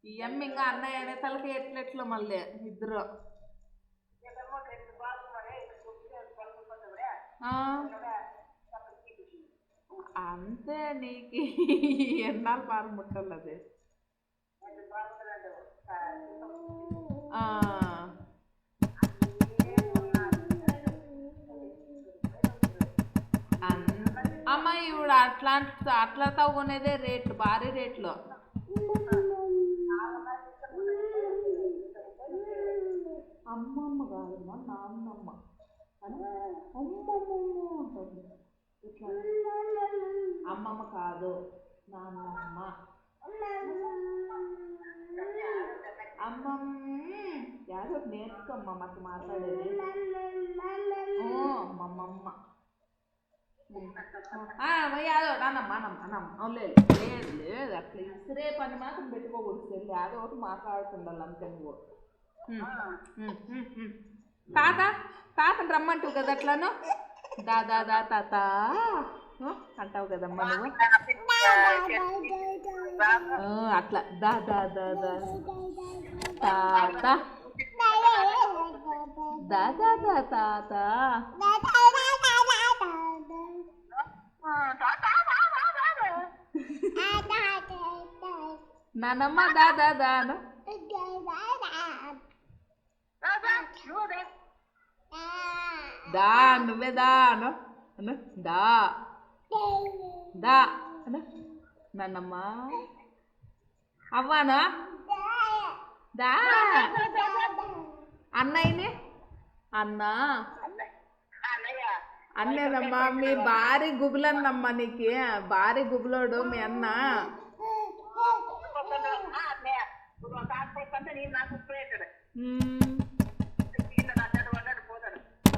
ఈ అమ్మ ఇంకా అన్నయ్య అనే తలకి ఎట్లెట్లో మళ్ళీ ఇద్దరు అంతే నీకు ఎన్నాళ్ళు పాలు ముట్టలు అది అమ్మ ఇవిడ అట్లా తగ్గునేదే రేట్లు భారీ రేట్లు అమ్మమ్మ కాదమ్మా నాన్నమ్మ అమ్మమ్మ ఉంటుంది ఇట్లా అమ్మమ్మ కాదు నాన్నమ్మ అమ్మమ్మ యాదో నేర్చుకోమ్మా మాకు మాట్లాడేది అమ్మమ్మ యాదో నానమ్మ అన్నమ్మ లేదు లేదు లేదు అట్లా ఇసిరే పని మాత్రం పెట్టుకోకూడదు చెల్లి యాదో ఒకటి మాట్లాడుతుండాలి అంతే నువ్వు తాతను రమ్మంటావు కదా అట్లాను దాదా తాత అంటావు కదమ్మా నువ్వు అట్లా దాదా తాత దాదా తాత నానమ్మ దాదా దాను దా నువ్వే దాను దా దా నాన్నమ్మ అవ్వానా దా అన్నయ్యనే అన్నా అన్నేనమ్మా మీ భారీ గుబులన్నమ్మా నీకు భారీ గుబులోడు మీ అన్న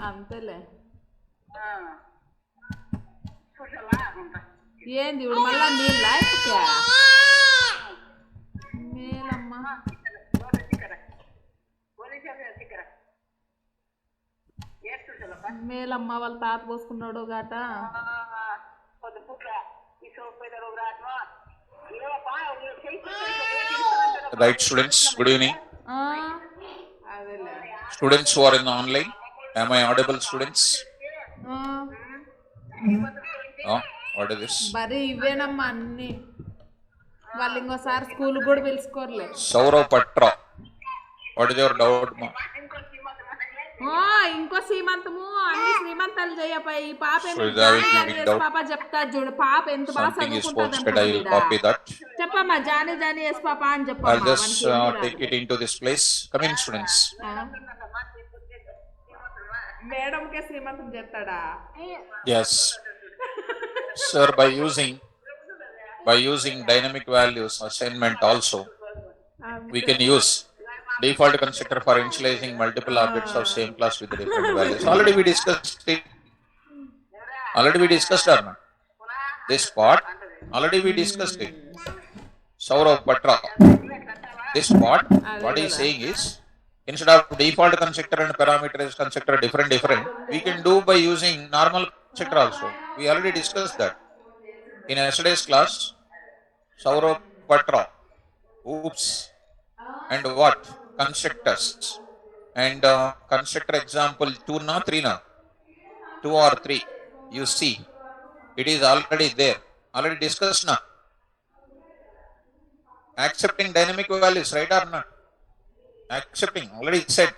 అంతేలే ఏంది ఇప్పుడు మళ్ళా నీళ్ళ మేలమ్మా మేలమ్మ వాళ్ళ తాత పోసుకున్నాడు గాట Right, students, good evening. Students who are in the online, am I audible, students? What is this? Bari ivenamma anni వాళ్ళు ఇంకోసారి స్కూల్ కూడా పిలుచుకోర్లే. Saurav Patra, what is your doubt, ma? ఇంకో శ్రీమంతము అన్ని శ్రీమంతాలు చేయపోయి ఈ పాప పాప చెప్తా చూడు పాప ఎంత బాగా చదువుకుంటుంది చెప్పమ్మా జానీ ఎస్ పాప అని చెప్పమ్మా. I'll just take it into this place. Come in, students. Madam కే శ్రీమంతం చేస్తాడా? Yes sir, by using dynamic values assignment also we can use default constructor for initializing multiple objects of same class with different values. Already we discussed or not? This part already we discussed it. Saurav Patra, this part what he is saying is instead of default constructor and parameterized constructor different we can do by using normal constructor also. We already discussed that in yesterday's class. Saurav Patra, oops, and what constructors and constructor example 2 na 3 na 2 or 3 you see it is already there, already discussed na. Accepting dynamic values, right or not? Accepting already said.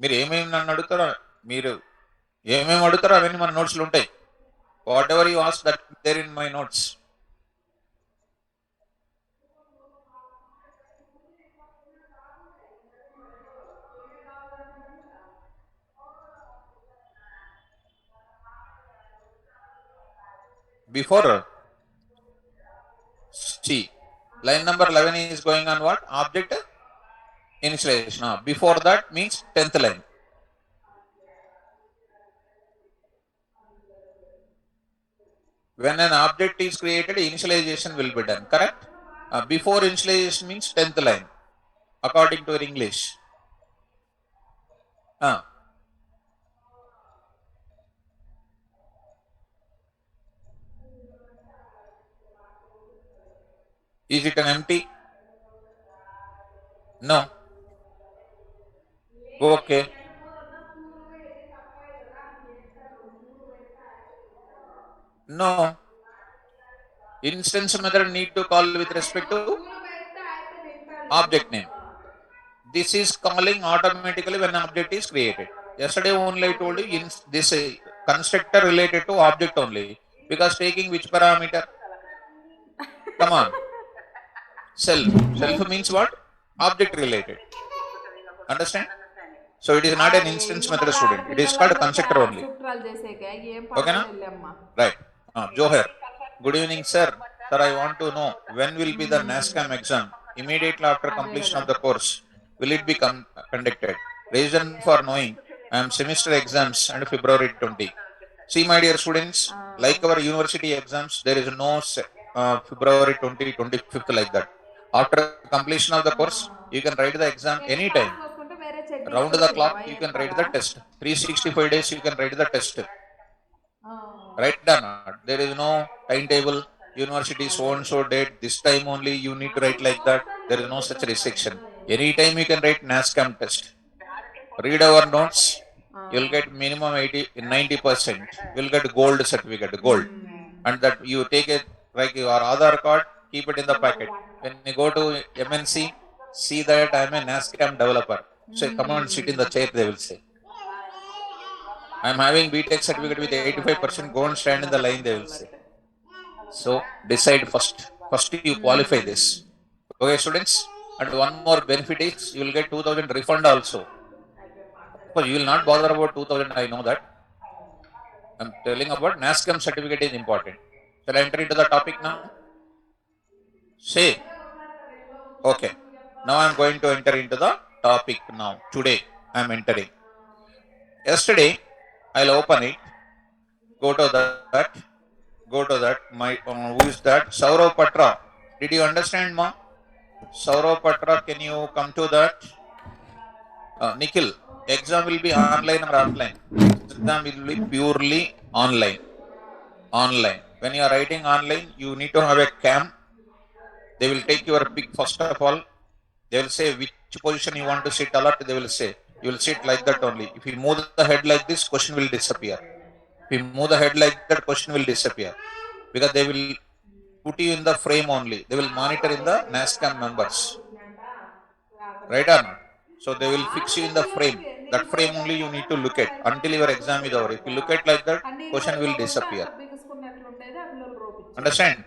మీరు ఏమేమి నన్ను అడుగుతారో మీరు ఏమేమి అడుగుతారో అవన్నీ మన నోట్స్లో ఉంటాయి. Whatever you ask that there in my notes. Before see line number 11 is going on what? Object initialization. Before that means 10th line. When an object is created, initialization will be done, correct? Before initialization means 10th line according to your English. Is it an empty? No. Okay. No. Instance method need to call with respect to object name. This is calling automatically when object is created. Yesterday only I told you this constructor related to object only, because taking which parameter? Come on. Self. Self means what? Object related. Understand? So it is not an instance method, student. It is called constructor only. Okay na? Right. Johar. Good evening, sir. Sir, I want to know when will be the NASCAM exam? Immediately after completion of the course, will it be conducted? Reason for knowing, I am semester exams and February 20. See, my dear students, like our university exams, there is no February 20, 25th like that. After completion of the course, you can write the exam anytime. Round the clock, you can write the test. 365 days, you can write the test. Right or not? There is no timetable. University so and so date. This time only you need to write like that. There is no such restriction. Anytime you can write NASCAM test. Read our notes. You'll get minimum 90%. You'll get gold certificate, gold. And that you take it like your Aadhaar card, keep it in the packet. When you go to MNC, see that I am a NASCAM developer. Say, come on, sit in the chair, they will say. I am having BTech certificate with 85%, go and stand in the line, they will say. So, decide first. First you qualify this. Okay, students? And one more benefit is, you will get 2000 refund also. But you will not bother about 2000, I know that. I am telling about NASCAM certificate is important. Shall I enter into the topic now? Say. Okay. Now I am going to enter into the topic now. Today I am entering. Yesterday I'll open it. Go to that. My who is that? Saurav Patra. Did you understand, ma? Saurav Patra, can you come to that? Nikhil, exam will be online or offline? Exam will be purely online. Online. When you are writing online, you need to have a cam. They will take your pick first of all. They will say which position you want to sit alert. They will say you will sit like that only. If you move the head like this, question will disappear. If you move the head like that, question will disappear. Because they will put you in the frame only. They will monitor in the NASCAM members. Right or not? So they will fix you in the frame. That frame only you need to look at until your exam is over. If you look at like that, question will disappear. Understand?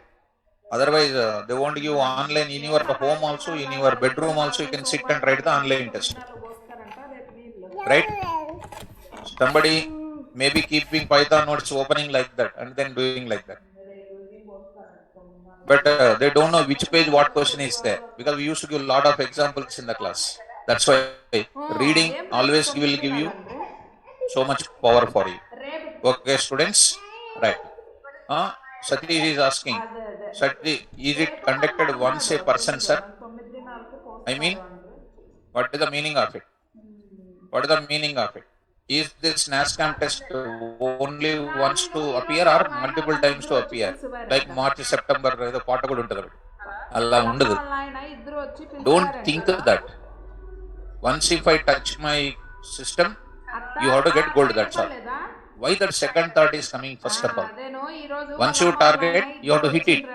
Otherwise, they won't give online in your home also, in your bedroom also, you can sit and write the online test. Right? Somebody may be keeping Python notes opening like that and then doing like that. But they don't know which page what question is there, because we used to give a lot of examples in the class. That's why reading always will give you so much power for you. Okay, students? Right. Satish is asking, Satish, is it conducted once a person, sir? I mean, what is the meaning of it? What is the meaning of it? Is this NASCAM test only once to appear or multiple times to appear? Like March, September, the part of Allah undadu. Don't think that. Once if I touch my system, you have to get gold, that's all. Why that second thought is coming first of all? Once you target, you have to hit it.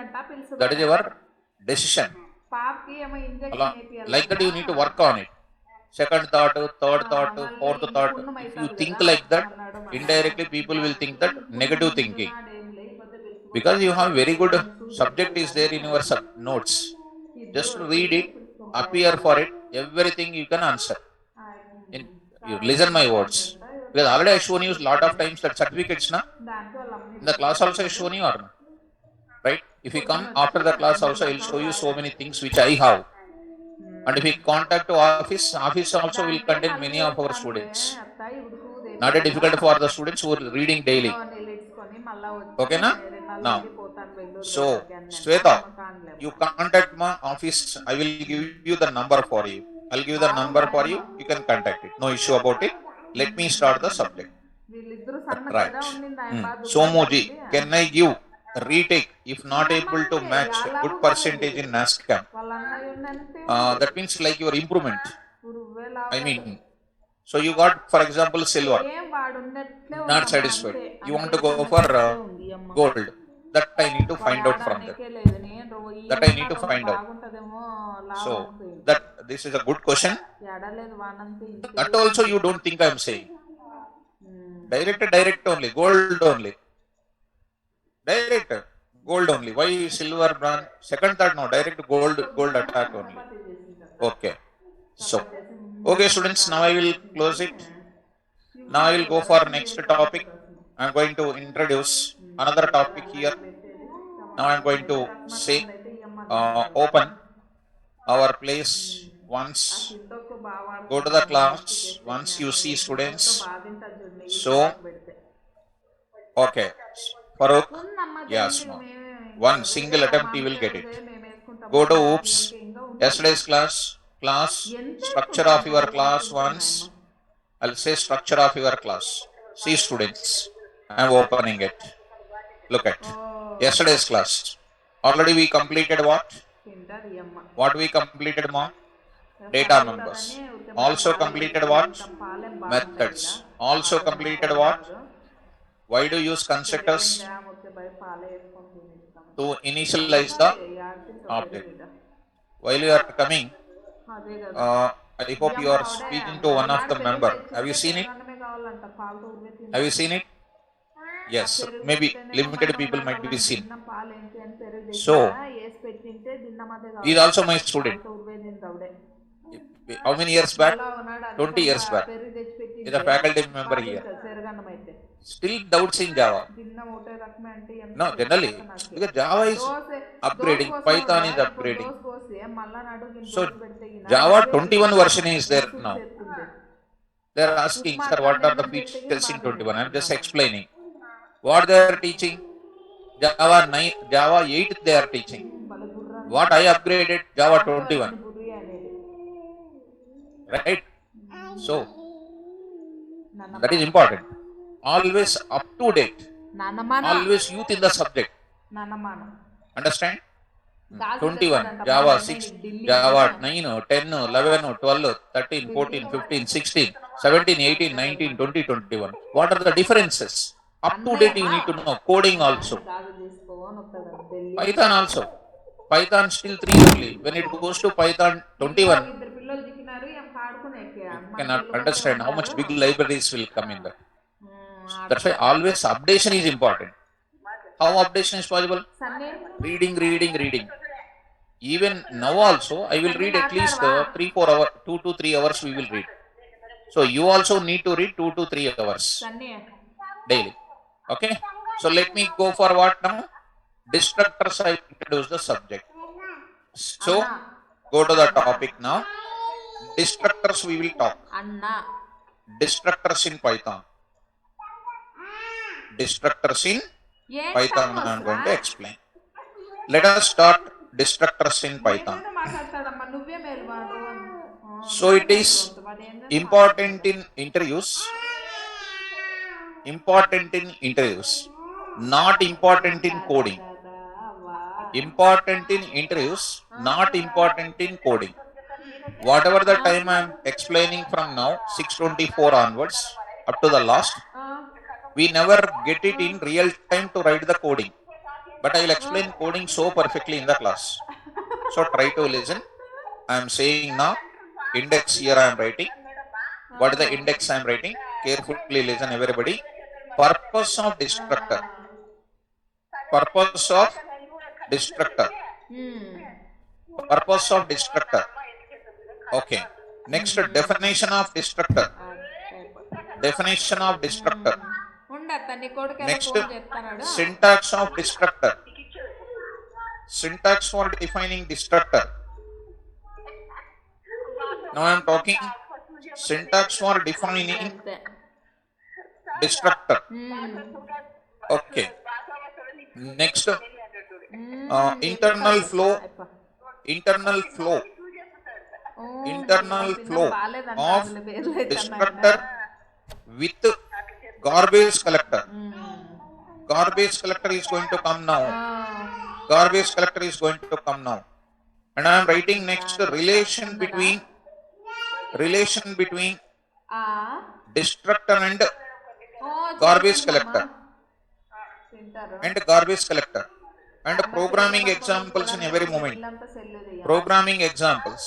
That is your decision. Like that you need to work on it. Second thought, third thought, fourth thought. If you think like that, indirectly people will think that negative thinking. Because you have very good subject is there in your notes. Just read it, appear for it, everything you can answer. You listen my words. Because already I shown you a lot of times that certificates, na? In the class also I shown you or not? Right? If you come after the class also, I will show you so many things which I have. And if we contact to office also will contain many of our students. Not a difficult for the students who are reading daily. Okay, na? Now, so Sweta, you contact my office. I will give you the number for you. I'll give you the number for you. You can contact it. No issue about it. Let me start the subject. Right. Somuji, can I give retake if not able to match good percentage in NASCAM. వాళ్ళ అన్నయ్య ఉన్నంతే That means like your improvement. గురువే I లాభం. mean, so you got, for example, silver, ఏం వాడు ఉన్నట్లే not ఉందమ్మా, satisfied. అంతే. You want అంతే to go ఉన్నట్లే for ఉంది అమ్మ. gold. That I need to వాడు find out from them. ఆడడానికే లేదు. నేను That I need to find out. బాగుంటదేమో So లాభం పోయింది. that this is a good question. ఎడలేదు వాడంతే ఇంతే. That also you don't think I am saying. Direct only, gold only. Direct gold only. Why silver, bronze? Second thought no, direct gold attack only. Okay. So, okay students, now I will close it. Now I will go for next topic. I am going to introduce another topic here. Now I am going to say, open our place once. Go to the class once you see students. So, okay. Farooq, yes, no. One single attempt you will get it. Go to oops. Yesterday's class, structure of your class once. I'll say structure of your class. See students, I am opening it. Look at yesterday's class. Already we completed what? What we completed, ma? Data numbers. Also completed what? Methods. Also completed what? Why do you use constructors? To initialize the object. While you are coming, I hope you are speaking to one of the member. Have you seen it? Have you seen it? Yes, maybe limited people might be seen. So, he is also my student. How many years back? 20 years back. He is a faculty member here. Still doubts in Java. No, generally, because Java is upgrading, Python is upgrading. So, Java 21 version is there now. They are asking, sir, what are the features in 21? I am just explaining. What they are teaching? Java 9, Java 8 they are teaching. What I upgraded? Java 21. Right? So, that is important. Always up to date. Always youth in the subject. Understand? 21, Java 6, Java 9, 10, 11, 12, 13, 14, 15, 16, 17, 18, 19, 20, 21. What are the differences? Up to date you need to know. Coding also. Python also. Python still 3 only. When it goes to Python 21, you cannot understand how much big libraries will come in that. That's why always updation is important. How updation is possible? Reading. Even now also, I will read at least 3-4 hours, 2 to 3 hours we will read. So you also need to read 2 to 3 hours daily. Okay? So let me go for what now? Destructors, I introduce the subject. So, go to the topic now. Destructors we will talk. Destructors in Python. Destructors in Python I am going to explain. Let us start destructors in Python. So it is important in interviews. Important in interviews. Not important in coding. Important in interviews. Not important in coding. Whatever the time I am explaining from now, 6:24 onwards, up to the last, we never get it in real time to write the coding. But I will explain coding so perfectly in the class. So try to listen. I am saying now, index here I am writing. What is the index I am writing? Carefully listen everybody. Purpose of destructor. Purpose of destructor. Purpose of destructor. Okay. Next, definition of destructor. Definition of destructor. Next, syntax of destructor. Syntax for defining destructor. Now I am talking syntax for defining destructor. Okay. Next, internal flow of destructor with garbage collector. garbage collector is going to come now. Ah, Garbage collector is going to come now. And I am writing next relation between ah. destructor and Oh, garbage చేసిందమ్మా. collector తింటారు. and garbage collector and అన్న programming పిల్లలు examples in పట్టుకొని every కూడా moment. ఇల్లంతా సెల్లుది. Programming examples.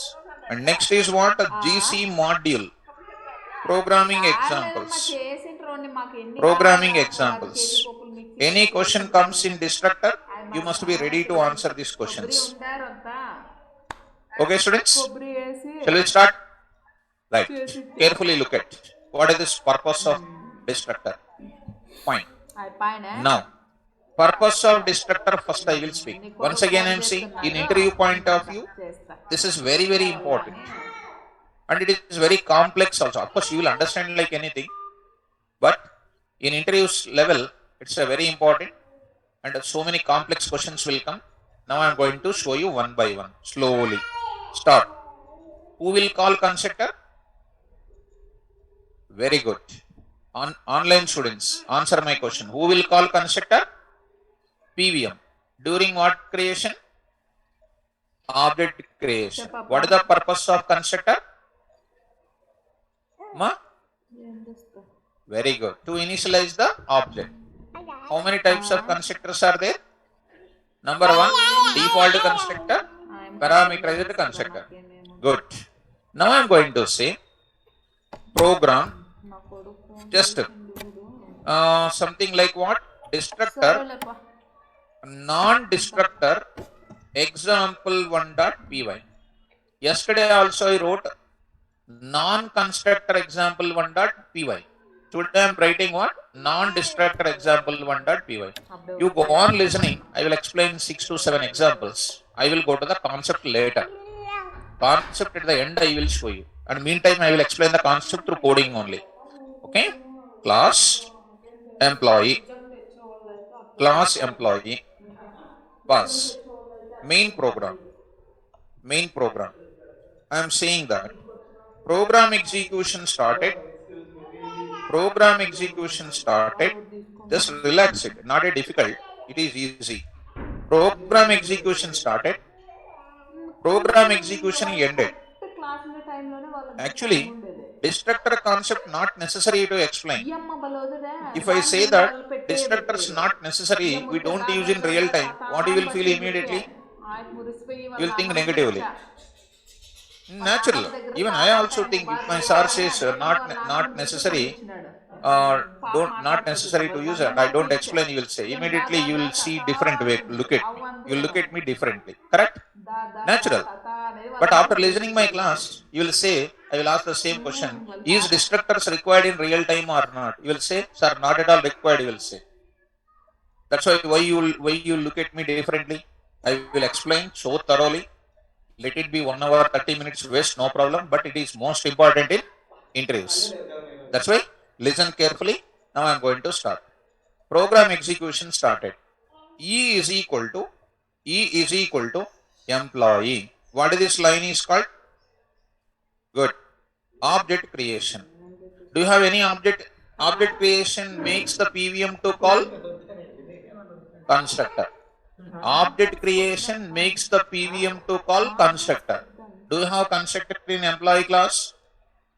And next is what? GC module. Programming కాలేదమ్మా, examples. చేసిండ్రోని మాకు ఎన్ని Programming కావాలి? examples. 10 KG పప్పులు మిక్సీ Any వేసి question చేసిండ్రు. comes in destructor, అది you మా must be ready to నాన్న answer these కొబ్బరి questions. ఉండారు అంతా. Okay, students? కొబ్బరి వేసి Shall we start? Right. చేసిండ్రు. Carefully look at what is this purpose of destructor. Fine. అది పైన Now, purpose of destructor first I will speak. Once again I am saying, in interview point of view, చేస్తా. this is very, very important. And it is very complex also. Of course, you will understand like anything. But in interviews level, it's a very important. And so many complex questions will come. Now I am going to show you one by one. Slowly. Start. Who will call constructor? Very good. Online students, answer my question. Who will call constructor? PVM. During what creation? Object creation. What is the purpose of constructor? Ma? ఏం చేస్తా? Very good. To initialize the object. How many types of constructors are there? Number one, default constructor, parameterized constructor. Good. Now I am going to say program నా కొడుకు just something like what? Destructor, సరేలేపా. non-destructor, example1.py. Yesterday also I wrote non-constructor example1.py. Today I am writing what? Non-destructor example1.py. You go on listening. I will explain 6 to 7 examples. I will go to the concept later. Concept at the end I will show you. And meantime I will explain the concept through coding only. Okay? Class employee. Class employee. Pass. Main program. Main program. I am saying that program execution started. Program execution started. Just relax it. Not a difficult. It is easy. Program execution started. Program execution ended. Class ఉండే టైంలోనే వాళ్ళకి Actually, ఉండేది. destructor concept not necessary to explain. ఈ అమ్మ బలోదిరా. If I say that destructor is not necessary, we don't use in real time, what you will feel immediately? ఆయన మురిసిపోయి వాళ్ళ You will think అమ్మ negatively. వచ్చా. Natural. Even I also think if my sir says not necessary, not necessary to use it, I don't explain, you will say. Immediately you will see different way. Look at me. You will look at me differently. Correct? Natural. But after listening my class, you will say, I will ask the same question. Is destructors required in real time or not? You will say, sir, not at all required, you will say. That's why you look at me differently. I will explain so thoroughly. Let it be 1 hour, 30 minutes waste, no problem. But it is most important in interviews. That's why listen carefully. Now I am going to start. Program execution started. E is equal to employee. What is this line is called? Good. Object creation. Do you have any object? Object creation makes the PVM to call constructor. Object creation makes the PVM to call constructor. Do you have constructor in employee class?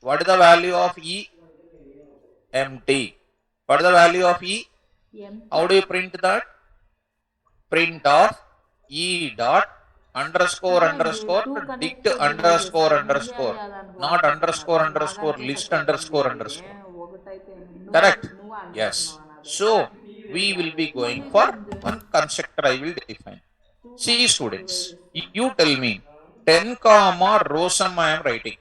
What is the value of E? Empty. What is the value of E? How do you print that? Print of E dot underscore dict underscore not underscore list underscore. Correct? Yes. So we will be going for one constructor I will define. See students, you tell me 10 comma row sum I am writing.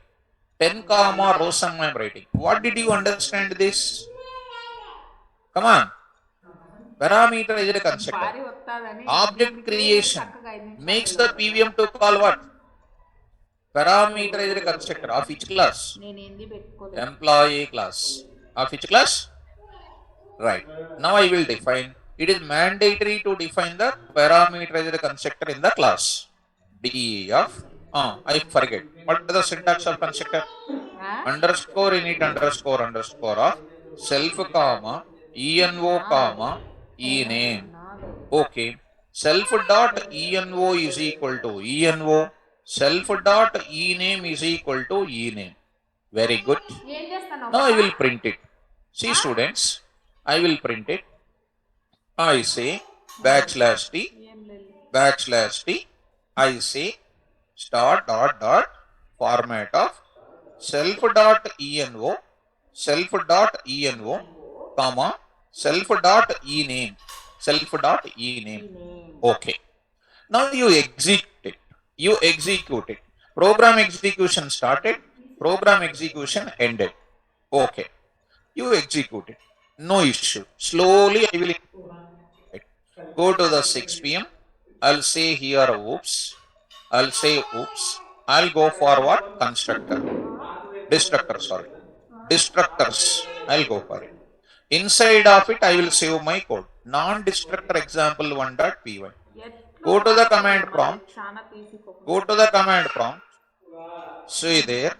10 comma row sum I am writing. What did you understand this? Come on. Parameterized constructor. Object creation makes the PVM to call what? Parameterized constructor of each class? నేను ఏంది పెట్టుకోలేదు. Employee class. Of each class? Right. Now I will define. It is mandatory to define the parameterized constructor in the class. DEF. I forget. What is the syntax of constructor? Underscore init underscore of self comma eno comma ename. Okay. Self dot envo is equal to envo. Self dot ename is equal to ename. Very good. ఏం చేస్తాను Now I will print it. See students, I will print it. I say backslash t, ఏం లేదు backslash t. I say star dot dot format of self dot envo, self dot envo, comma, self dot ename, self dot ename. Okay. Now you execute it. You execute it. Program execution started. Program execution ended. Okay. You execute it. No issue. Slowly I will go to the 6 p.m. I'll say here oops. I'll say oops. I'll go for what? Constructor. Destructor, sorry. Destructors. I'll go for it. Inside of it, I will save my code. Non-destructor example 1.py. Go to the command prompt. చాలా తీసుకో Go to the command prompt. See there.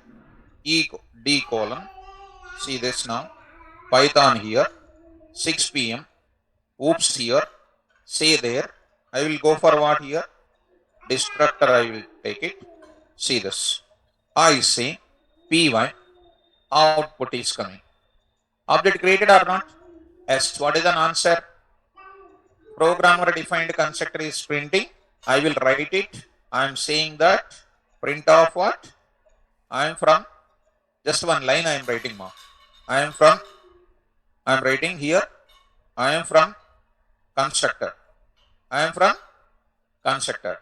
D colon. See this now. Python here. 6 p.m. Oops here. Say there. I will go for what here? Destructor I will take it. See this. I say py. Output is coming. Object created or not? Yes. What is an answer? Programmer defined constructor is printing. I will write it. I am saying that print of what? I am from just one line I am writing now. I am writing here. I am from constructor. I am from constructor.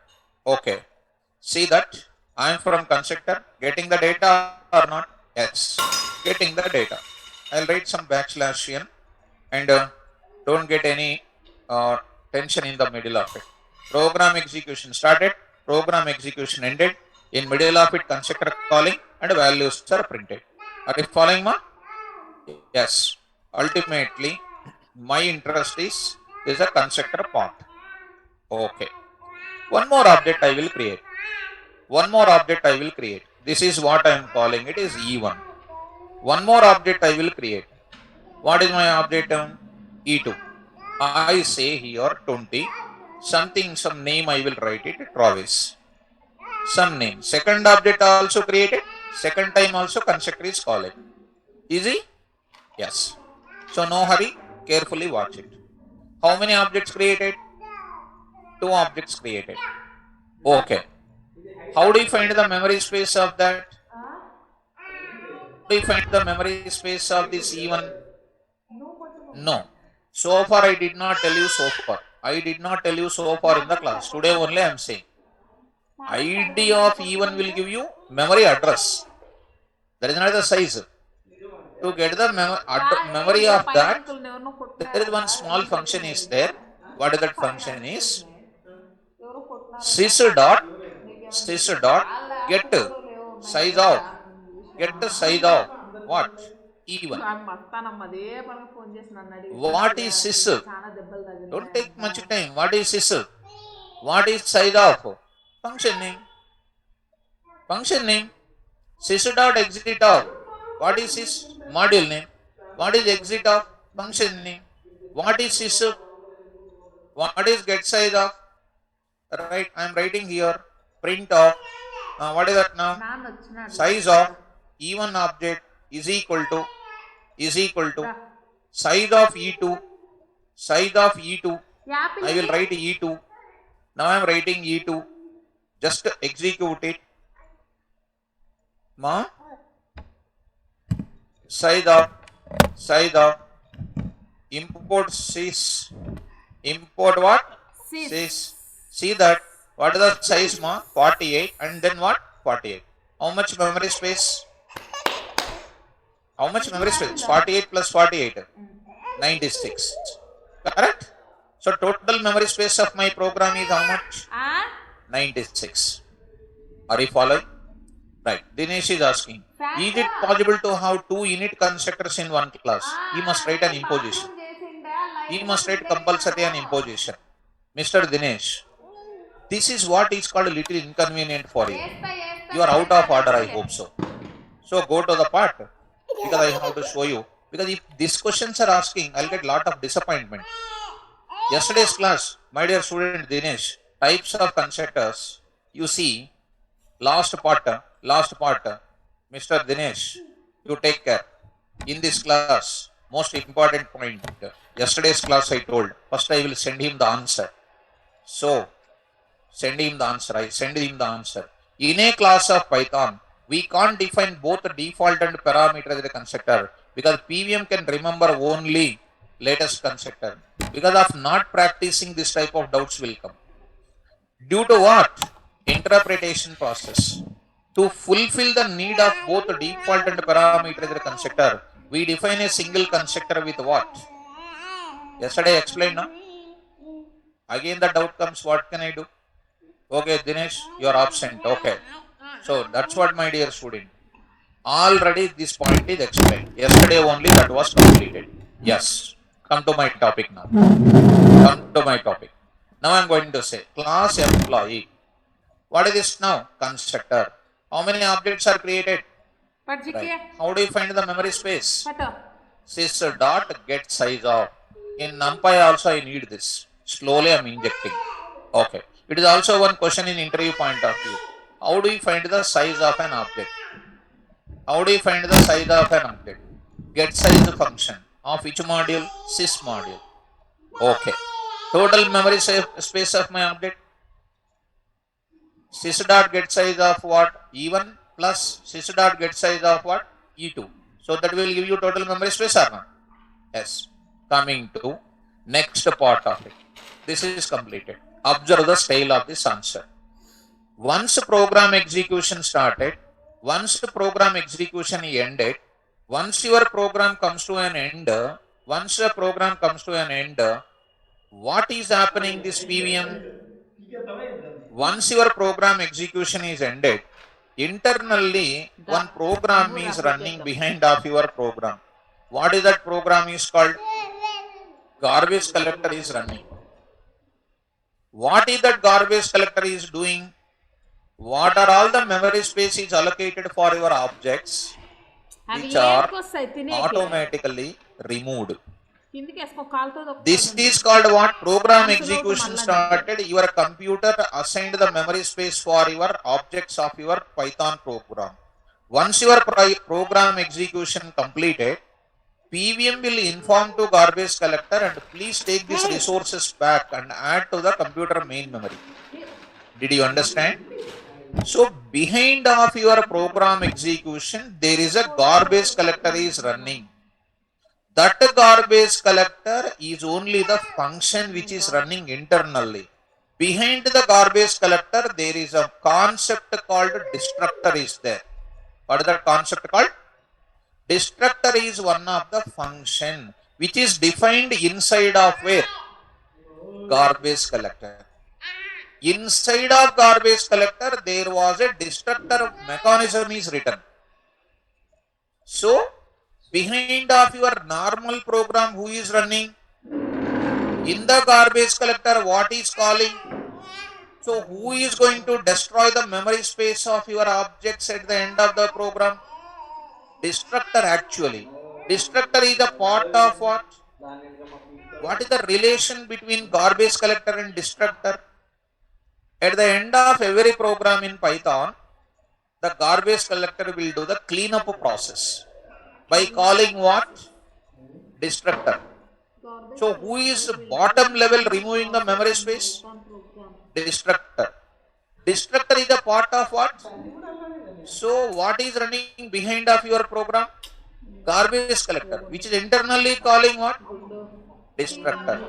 Okay. See that I am from constructor. Getting the data or not? Yes. Getting the data. I'll write some backslash n and don't get any tension in the middle of it. Program execution started. Program execution ended. In middle of it, constructor calling and values are printed. Are you following me? Yes. Ultimately, my interest is a constructor part. Okay. One more object I will create. One more object I will create. This is what I am calling it is E1. One more object I will create. What is my object? E2. I say here 20. Something, some name I will write it. Travis. Some name. Second object also created. Second time also constructor is calling. Easy? Yes. So no hurry. Carefully watch it. How many objects created? 2 objects created. Okay. How do you find the memory space of that? How do you find the memory space of this E1? No. So far I did not tell you so far. I did not tell you so far in the class. Today only I am saying. ID of E1 will give you memory address. That is not the size. To get the memory of that, there is one small function is there. What is that function is? sys dot get size of what? E1. అదే పనికి phone చేసి నన్ను అడిగి What is sys? చాలా దెబ్బలు తగిలి Don't take much time. What is sys? What is size of? Function name. Function name. Sys dot exit of. What is sys? Module name. What is exit of? Function name. What is sys? What is get size of? Right. I am writing here. Print of. What is that now? నాన్న వచ్చినాడు Size of E1 object is equal to size of E2. Size of E2. Apple I will write E2. Now I am writing E2. Just execute it. Ma. Size of import sys. Import what? Sys. See that. What is the size, ma? 48. And then what? 48. How much memory space? How much memory space? 48 plus 48. 96. Correct? So total memory space of my program is how much? 96. Are you following? Right. Dinesh is asking. Is it possible to have 2 unit constructors in one class? He must write an imposition. He must write compulsory an imposition. Mr. Dinesh, this is what is called a little inconvenient for you. You are out of order, I hope so. So go to the part because I have to show you. Because if these questions are asking, I'll get lot of disappointment. Yesterday's class, my dear student Dinesh, types of constructors, you see, last part, Mr. Dinesh, you take care. In this class, most important point, yesterday's class I told, first I will send him the answer. So, send him the answer, I send him the answer. In a class of Python, we can't define both the default and parameter as a constructor because PVM can remember only latest constructor. Because of not practicing, this type of doubts will come. Due to what? Interpretation process. To fulfill the need of both the default and parameter as a constructor, we define a single constructor with what? Yesterday I explained, no? Again the doubt comes, what can I do? Okay, Dinesh, you are absent. Okay. So that's what, my dear student. Already this point is explained. Yesterday only that was completed. Yes. Come to my topic now. Come to my topic. Now I am going to say class employee. What is this now? Constructor. How many objects are created? Right. How do you find the memory space? Sys dot get size of. In NumPy also I need this. Slowly I am injecting. Okay. It is also one question in interview point of view. How do you find the size of an object? How do you find the size of an object? Get size function of which module? Sys module. Okay. Total memory space of my object. Sys dot get size of what? E1 plus sys dot get size of what? E2. So that will give you total memory space or not? Yes. Coming to next part of it. This is completed. Observe the style of this answer. Once program execution started, once the program execution ended, once your program comes to an end, what is happening this PVM? Once your program execution is ended, internally one program is running behind of your program. What is that program is called? Garbage collector is running. What is that garbage collector is doing? What are all the memory space is allocated for your objects which are automatically removed? This is called what? Program execution started. Your computer assigned the memory space for your objects of your Python program. Once your program execution completed, PVM will inform to garbage collector and please take these resources back and add to the computer main memory. Did you understand? So behind of your program execution, there is a garbage collector is running. That garbage collector is only the function which is running internally. Behind the garbage collector, there is a concept called destructor is there. What is that concept called? Destructor is one of the function which is defined inside of where? Garbage collector. Inside of garbage collector, there was a destructor mechanism is written. So, behind of your normal program, who is running? In the garbage collector, what is calling? So, who is going to destroy the memory space of your objects at the end of the program? Destructor actually. Destructor is a part of what? What is the relation between garbage collector and destructor? At the end of every program in Python, the garbage collector will do the cleanup process by calling what? Destructor. So who is bottom level removing the memory space? Destructor. Destructor is a part of what? So what is running behind of your program? Garbage collector, which is internally calling what? Destructor.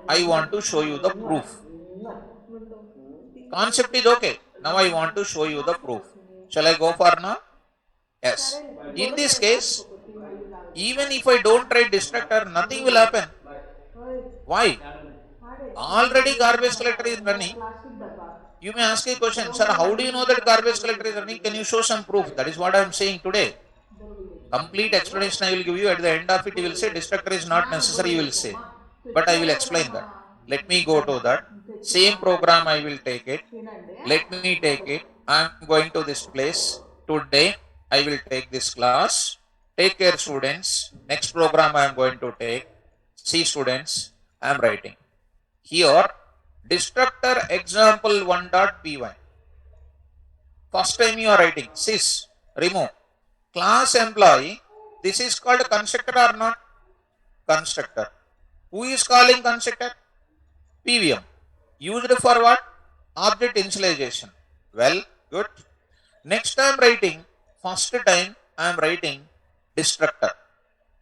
I want to show you the proof. Concept is okay. Now I want to show you the proof. Shall I go for now? Yes. In this case, even if I don't write destructor, nothing will happen. Why? Already garbage collector is running. You may ask a question, sir, how do you know that garbage collector is running? Can you show some proof? That is what I am saying today. Complete explanation I will give you. At the end of it, you will say destructor is not necessary, you will say. But I will explain that. Let me go to that. Same program I will take it. Let me take it. I am going to this place. Today I will take this class. Take care, students. Next program I am going to take. See, students, I am writing. Here, destructor example 1.py. First time you are writing sys remove class employee. This is called constructor or not? Constructor. Who is calling constructor? PVM. Used for what? Object initialization. Well, good. Next I am writing, first time I am writing destructor.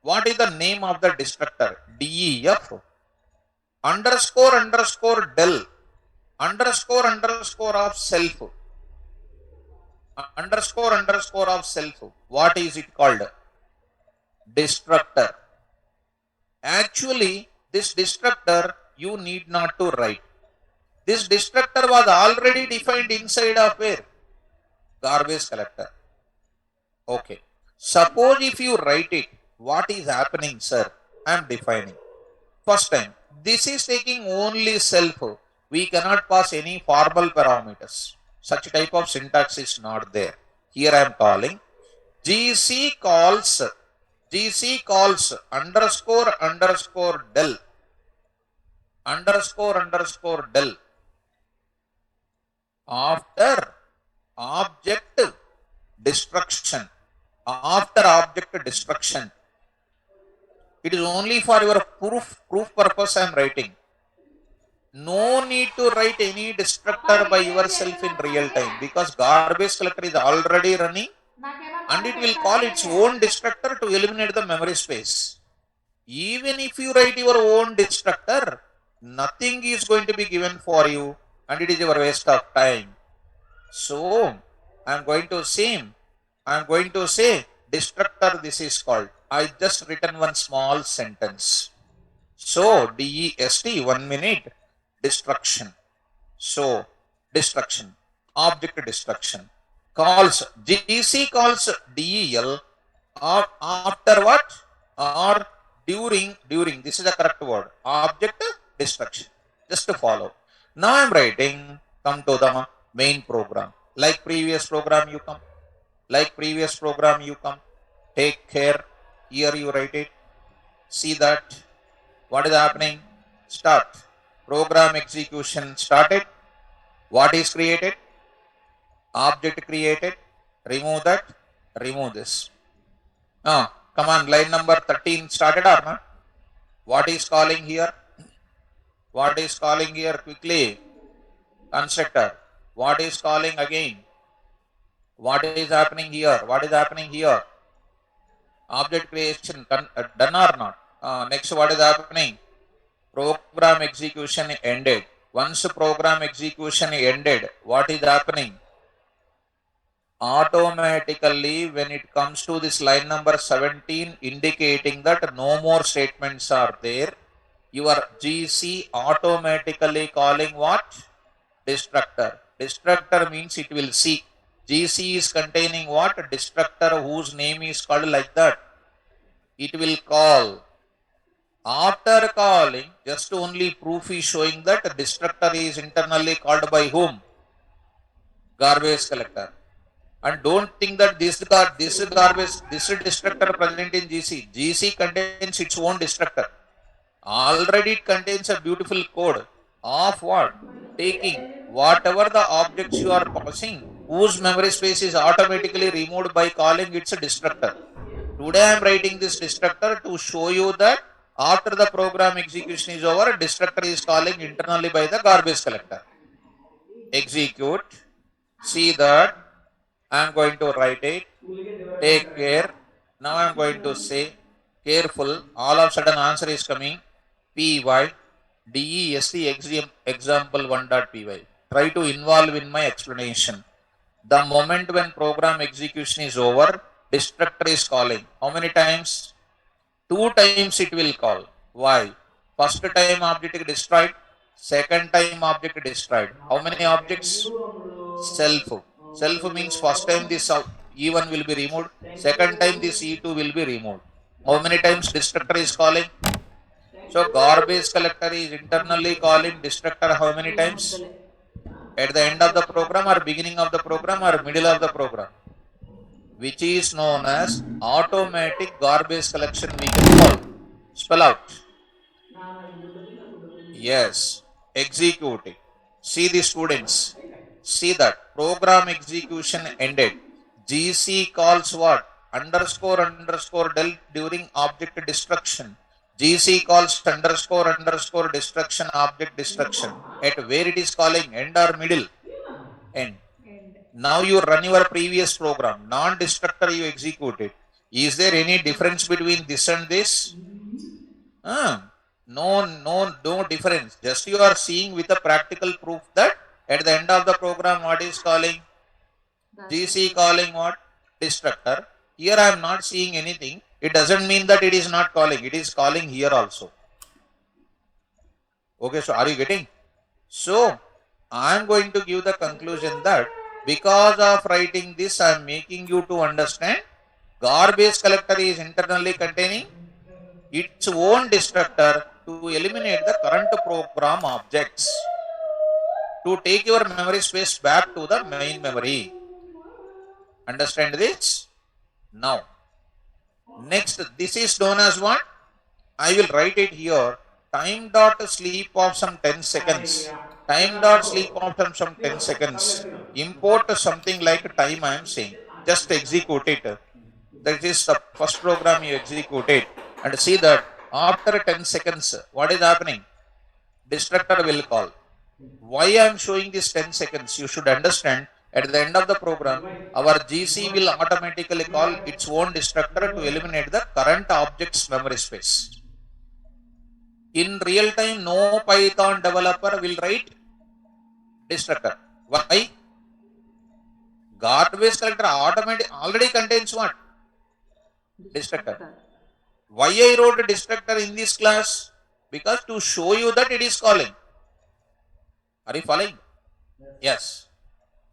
What is the name of the destructor? DEF underscore underscore del underscore underscore of self underscore underscore of self. What is it called? Destructor. Actually, this destructor you need not to write. This destructor was already defined inside of where? Garbage collector. Okay. Suppose if you write it, what is happening, sir? I am defining. First time, this is taking only self. We cannot pass any formal parameters. Such type of syntax is not there. Here I am calling GC calls underscore underscore del underscore underscore del after object destruction. After object destruction. It is only for your proof purpose I am writing. No need to write any destructor by yourself in real time because garbage collector is already running and it will call its own destructor to eliminate the memory space. Even if you write your own destructor, nothing is going to be given for you and it is your waste of time. So, I am going to say destructor this is called. I just written one small sentence. So, DEST 1 minute destruction. So, destruction, object destruction. Calls, GC calls DEL or after what? Or during, this is the correct word, object destruction. Just to follow. Now I am writing, come to the main program. Like previous program you come. Take care. Here you write it. See that. What is happening? Start. Program execution started. What is created? Object created. Remove that. Remove this. Come on. Line number 13 started or not? What is calling here? Quickly? Constructor. What is calling again? What is happening here? Object creation done or not? Next, what is happening? Program execution ended. Once program execution ended, what is happening? Automatically, when it comes to this line number 17, indicating that no more statements are there, your GC automatically calling what? Destructor. Destructor means it will see. GC is containing what? Destructor whose name is called like that. It will call. After calling, just only proof is showing that destructor is internally called by whom? Garbage collector. And don't think that this destructor present in GC. GC contains its own destructor. Already it contains a beautiful code of what? Taking whatever the objects you are passing, whose memory space is automatically removed by calling its destructor. Today I am writing this destructor to show you that after the program execution is over, destructor is calling internally by the garbage collector. Execute. See that. I am going to write it. Take care. Now I am going to say careful. All of a sudden answer is coming. PY DEST example 1.py. Try to involve in my explanation. The moment when program execution is over, destructor is calling. How many times? 2 times it will call. Why? First time object destroyed. Second time object destroyed. How many objects? Self. Self means first time this E1 will be removed. Second time this E2 will be removed. How many times destructor is calling? So garbage collector is internally calling destructor how many times? At the end of the program or beginning of the program or middle of the program? Which is known as automatic garbage collection we can call. Spell out. Yes. execute it. See the students. See that program execution ended. GC calls what? Underscore underscore del during object destruction. GC calls underscore underscore destruction object destruction. At where it is calling? End or middle? End. Now you run your previous program. Non-destructor you executed. Is there any difference between this and this? No difference. Just you are seeing with a practical proof that at the end of the program, what is calling? GC calling what? Destructor. Here I am not seeing anything. It doesn't mean that it is not calling. It is calling here also. Okay, so are you getting? So I am going to give the conclusion that because of writing this, I am making you to understand garbage collector is internally containing its own destructor to eliminate the current program objects, to take your memory space back to the main memory. Understand this? Now, next, this is known as what? I will write it here. Time dot sleep of some 10 seconds. Time dot sleep of some 10 seconds. Import something like time I am saying. Just execute it. That is the first program you executed. And see that after 10 seconds, what is happening? Destructor will call. Why I am showing this 10 seconds? You should understand at the end of the program, our GC will automatically call its own destructor to eliminate the current object's memory space. In real time, no Python developer will write destructor. Why? Garbage collector already contains what? Destructor. Why I wrote destructor in this class? Because to show you that it is calling. Are you following? Yes.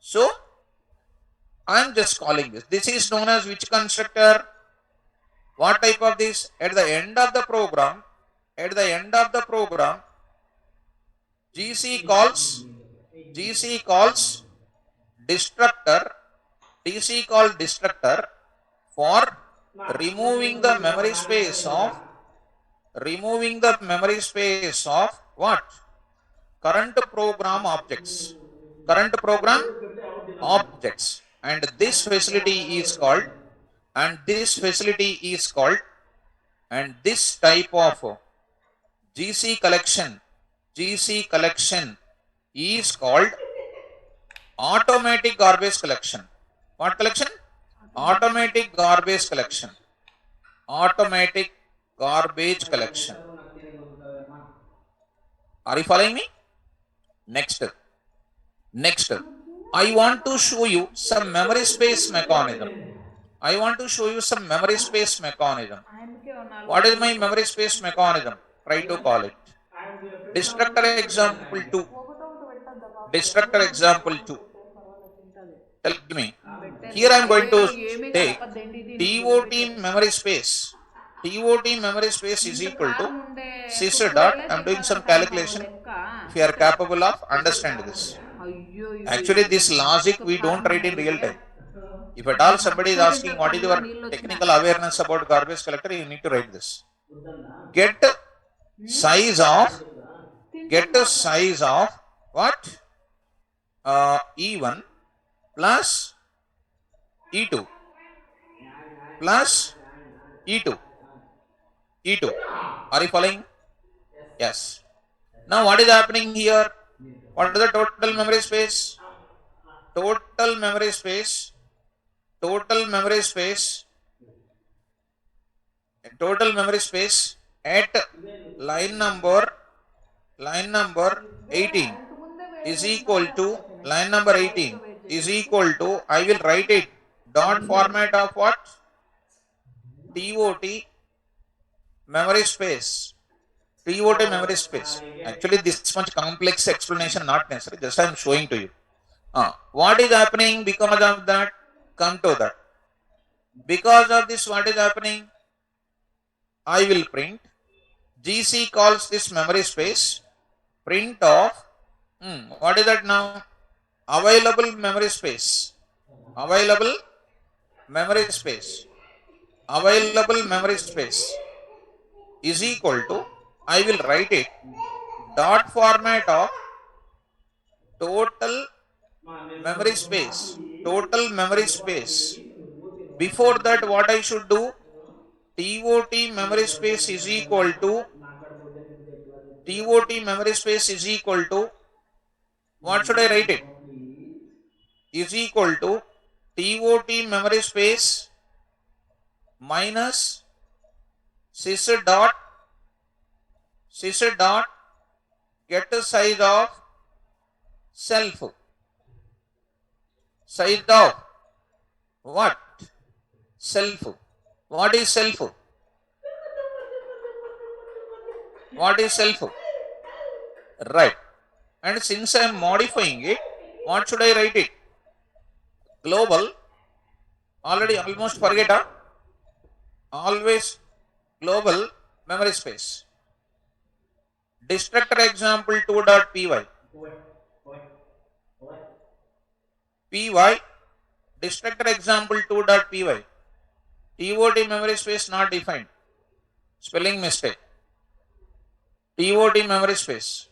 So, I am just calling this. This is known as which constructor? What type of this? At the end of the program, GC calls destructor for removing the memory space of what? Current program objects. And this facility is called, and this type of GC collection is called automatic garbage collection. What collection? Automatic garbage collection. Are you following me? Next, I want to show you some memory space mechanism. What is my memory space mechanism? Try to call it. Destructor example 2. Tell me. Here I am going to take TOT memory space. TOT memory space is equal to sys dot. I am doing some calculation. If you are capable of understand this. Actually, this logic we don't write in real time. If at all somebody is asking what is your technical awareness about garbage collector, you need to write this. Get size of what? E1 plus E2 plus E2. Are you following? Yes. Now what is happening here? What is the total memory space? Total memory space at line number 18 is equal to I will write it dot format of what? TOT memory space. Actually, this much complex explanation not necessary. Just I am showing to you. What is happening because of that? Come to that. Because of this, what is happening? I will print. GC calls this memory space. Print of. What is that now? Available memory space is equal to, I will write it dot format of total memory space. Total memory space. Before that, what I should do? TOT memory space is equal to TOT memory space is equal to, what should I write it? Is equal to TOT memory space minus sys dot get size of self. Size of what? Self. What is self? What is self? Right. And since I am modifying it, what should I write it? Global. Already almost forget, huh? Always global memory space. Destructor example 2.py. Py destructor example 2.py. TOT memory space not defined. Spelling mistake. TOT memory space.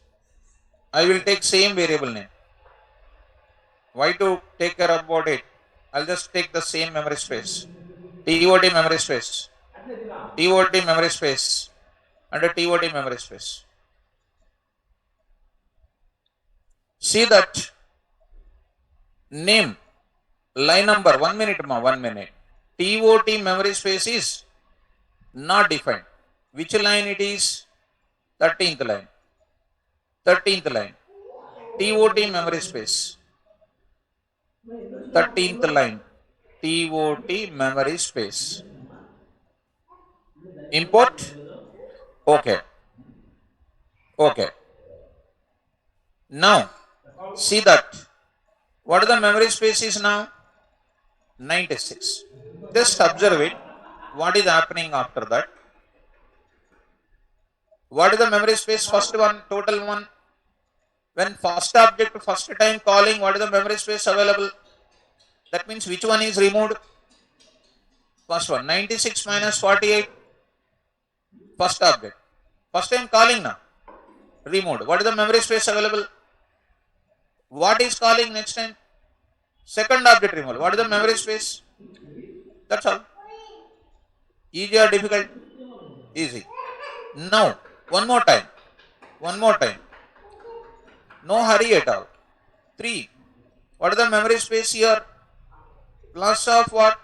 I will take same variable name. Why to take care about it? I'll just take the same memory space. TOT memory space. TOT memory space. Under TOT memory space. See that name, line number, 1 minute ma, 1 minute. TOT memory space is not defined. Which line it is? 13th line. 13th line. TOT memory space. 13th line. TOT memory space. Import. Okay. Okay. Now, see that. What the memory space is now? 96. Just observe it. What is happening after that? What is the memory space? First one, total one. When first object, first time calling, what is the memory space available? That means which one is removed? First one, 96 minus 48. First object. First time calling now. Removed. What is the memory space available? What is calling next time? Second object removed. What is the memory space? That's all. Easy or difficult? Easy. Now, one more time. One more time. No hurry at all. 3. What is the memory space here? Plus of what?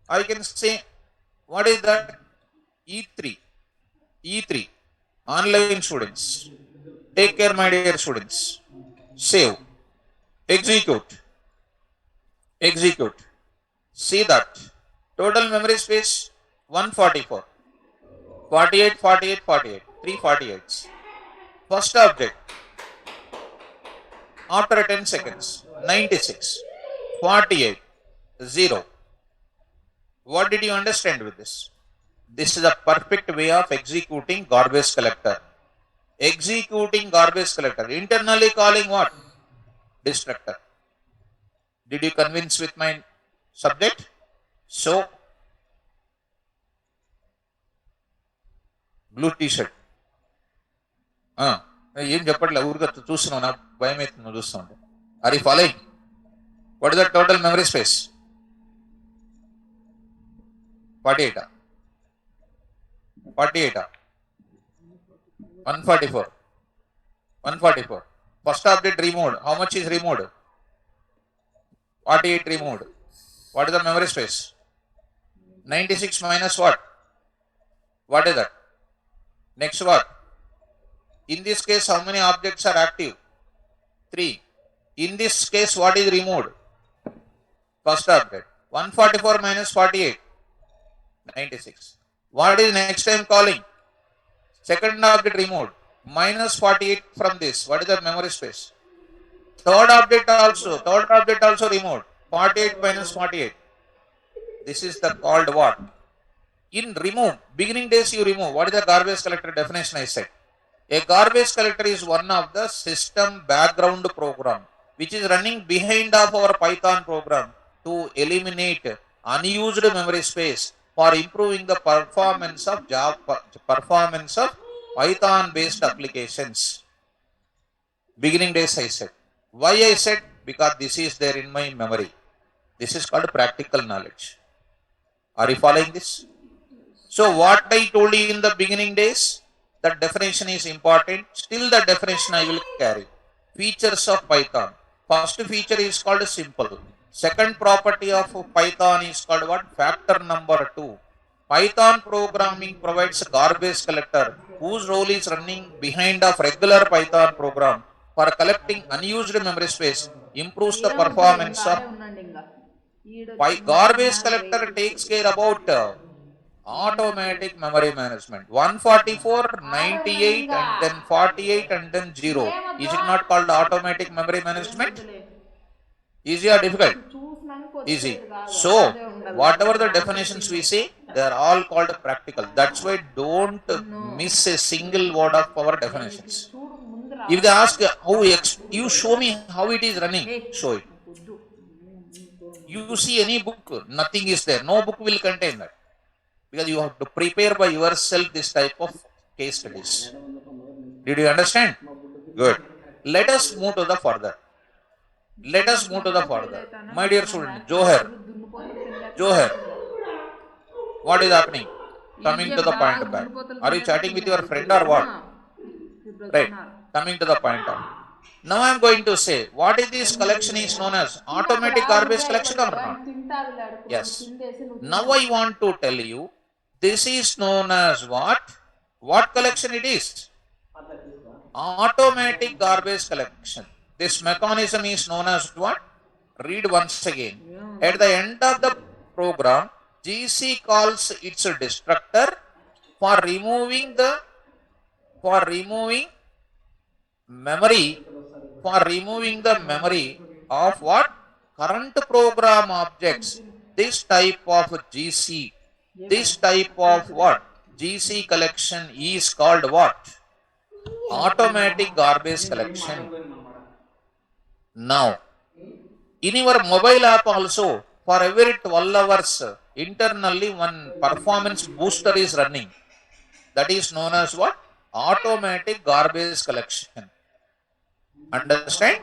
I can say, what is that? E3. E3. Online students. Take care, my dear students. Save. Execute. Execute. See that. Total memory space 144. 48, 48, 48. 3 48s. First object. After 10 seconds. 96. 48. 0. What did you understand with this? This is a perfect way of executing garbage collector. Executing garbage collector. Internally calling what? Destructor. Did you convince with my subject? So, blue t-shirt. ఏం చెప్పట్లే ఊరిగా చూస్తున్నావు, నాకు భయం అవుతుంది నువ్వు చూస్తూ ఉంటే. Are you following? What is the total memory space? 48. 48. 144. 144. First object removed. How much is removed? 48 removed. What is the memory space? 96 minus what? What is that? Next what? In this case, how many objects are active? 3. In this case, what is removed? First object. 144 minus 48. 96. What is next time calling? Second object removed. Minus 48 from this. What is the memory space? Third object also removed. 48 minus 48. This is the called what? In remove, beginning days you remove. What is the garbage collector definition I said? A garbage collector is one of the system background program which is running behind of our Python program to eliminate unused memory space for improving the performance of Python based applications. Beginning days I said. Why I said? Because this is there in my memory. This is called practical knowledge. Are you following this? So what I told you in the beginning days, that definition is important. Still the definition I will carry. Features of Python. First feature is called simple. Second property of Python is called what? Factor number 2. Python programming provides a garbage collector whose role is running behind of regular Python program for collecting unused memory space, improves the performance of garbage collector, takes care about automatic memory management. 144, 98 and then 48 and then 0. Is it not called automatic memory management? Easy or difficult? Easy. So whatever the definitions we see, they are all called practical. That's why don't miss a single word of our definitions. If they ask how you show me how it is running, show it. You see any book, nothing is there. No book will contain that. Because you have to prepare by yourself this type of case studies. Did you understand? Good. Let us move to the further. Let us move to the further. My dear student, Johar, what is happening? Coming to the point back. Are you chatting with your friend or what? Right. Coming to the point of. Now I am going to say, what is this collection is known as? Automatic garbage collection or not? Yes. Now I want to tell you, this is known as what? What collection it is? Automatic garbage collection. This mechanism is known as what? Read once again. At the end of the program, GC calls its destructor for removing the memory of what? Current program objects. This type of GC, this type of what? GC collection is called what? Automatic garbage collection. Now, in your mobile app also, for every 12 hours, internally one performance booster is running. That is known as what? Automatic garbage collection. Understand?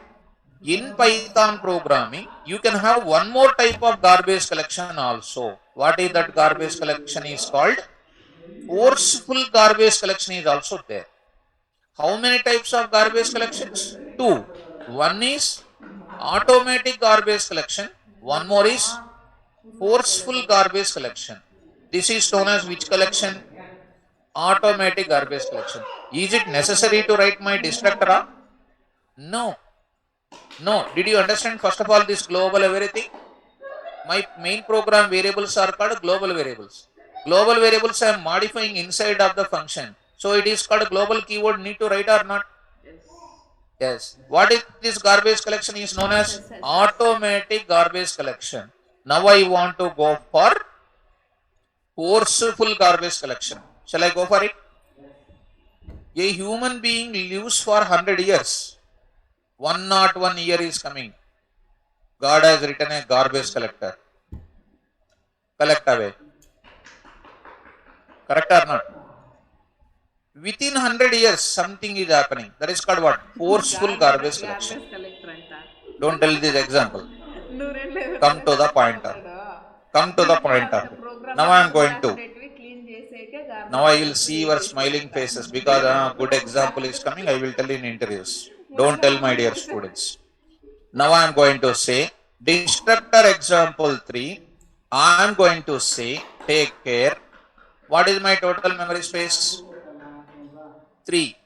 In Python programming, you can have one more type of garbage collection also. What is that garbage collection is called? Forceful garbage collection is also there. How many types of garbage collections? Two. One is automatic garbage collection. One more is forceful garbage collection. This is known as which collection? Automatic garbage collection. Is it necessary to write my destructor? No. No. Did you understand first of all this global everything? My main program variables are called global variables. Global variables I am modifying inside of the function. So it is called global keyword. Need to write or not? Yes. What is this garbage collection is known as? Automatic garbage collection. Now I want to go for forceful garbage collection. Shall I go for it? A human being lives for 100 years. 101 year is coming. God has written a garbage collector. Collect away. Correct or not? Within 100 years, something is happening. That is called what? Forceful garbage collection. Don't tell this example. Come to the point of. Come to the point of. Now I am going to. Now I will see your smiling faces because a good example is coming. I will tell in interviews. Don't tell my dear students. Now I am going to say destructor example 3. I am going to say take care. What is my total memory space? 3.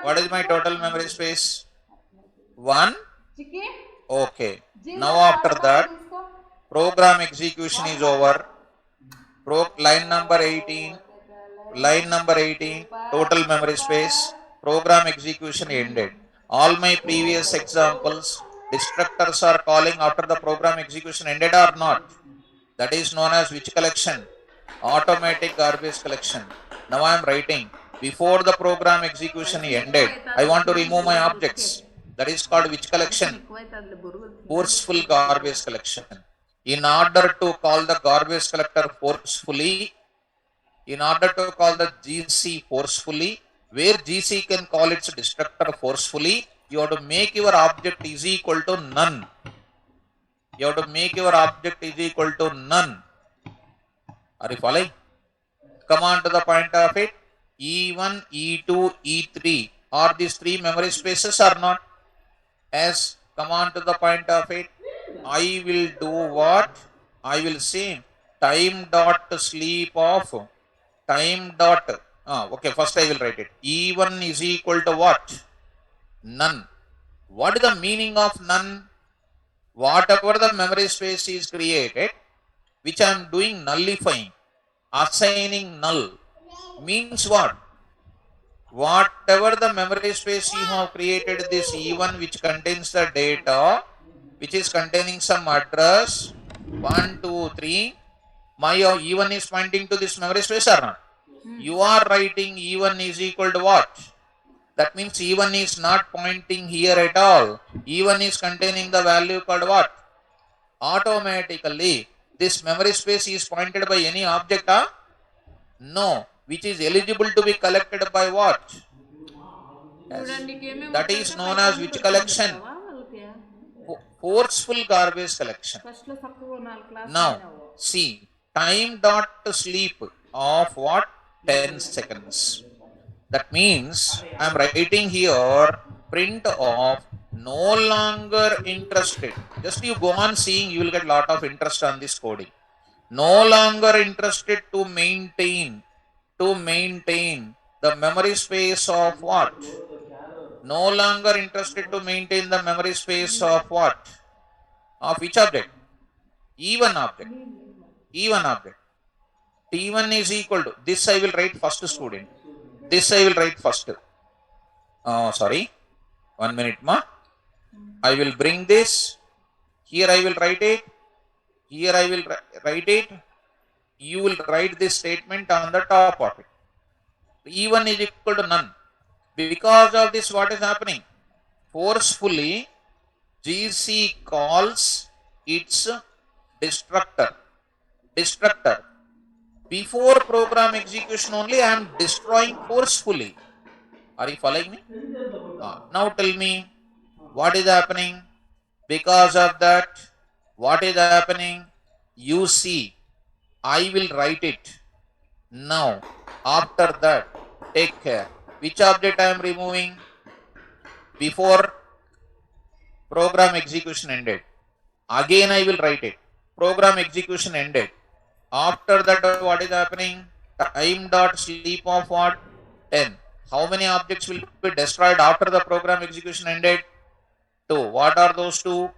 What is my total memory space? 1. Okay. Now after that, program execution is over. Line number 18. Line number 18. Total memory space. Program execution ended. All my previous examples, destructors are calling after the program execution ended or not. That is known as which collection? Automatic garbage collection. Now I am writing. Before the program execution ended, I want to remove my objects. That is called which collection? Forceful garbage collection. In order to call the garbage collector forcefully, in order to call the GC forcefully, where GC can call its destructor forcefully, you have to make your object is equal to none. You have to make your object is equal to none. Are you following? Come on to the point of it. E1, E2, E3. Are these three memory spaces or not? As come on to the point of it. I will do what? I will say time dot sleep of time dot. Okay, first I will write it. E1 is equal to what? None. What is the meaning of none? Whatever the memory space is created, which I am doing nullifying, assigning null, means what? Whatever the memory space you have created, this E1 which contains the data, which is containing some address, 1, 2, 3, my E1 is pointing to this memory space or not? You are writing E1 is equal to what? That means E1 is not pointing here at all. E1 is containing the value called what? Automatically, this memory space is pointed by any object? No. Which is eligible to be collected by what? Yes. That is known as which collection? Forceful garbage collection. Now, see, time dot sleep of what? 10 seconds. That means I am writing here print of no longer interested. Just you go on seeing, you will get lot of interest on this coding. No longer interested to maintain the memory space of what? No longer interested to maintain the memory space of what? Of which object? E1 object. E1 object. T1 is equal to, this I will write first, student. This I will write first. Sorry. 1 minute, ma. I will bring this. Here I will write it. Here I will write it. You will write this statement on the top of it. E1 is equal to none. Because of this, what is happening? Forcefully, GC calls its destructor. Before program execution only, I am destroying forcefully. Are you following me? Now tell me, what is happening? Because of that, what is happening? You see, I will write it. Now, after that, take care. Which object I am removing? Before program execution ended. Again I will write it. Program execution ended. After that, what is happening? Time dot sleep of what? 10. How many objects will be destroyed after the program execution ended? 2. What are those two?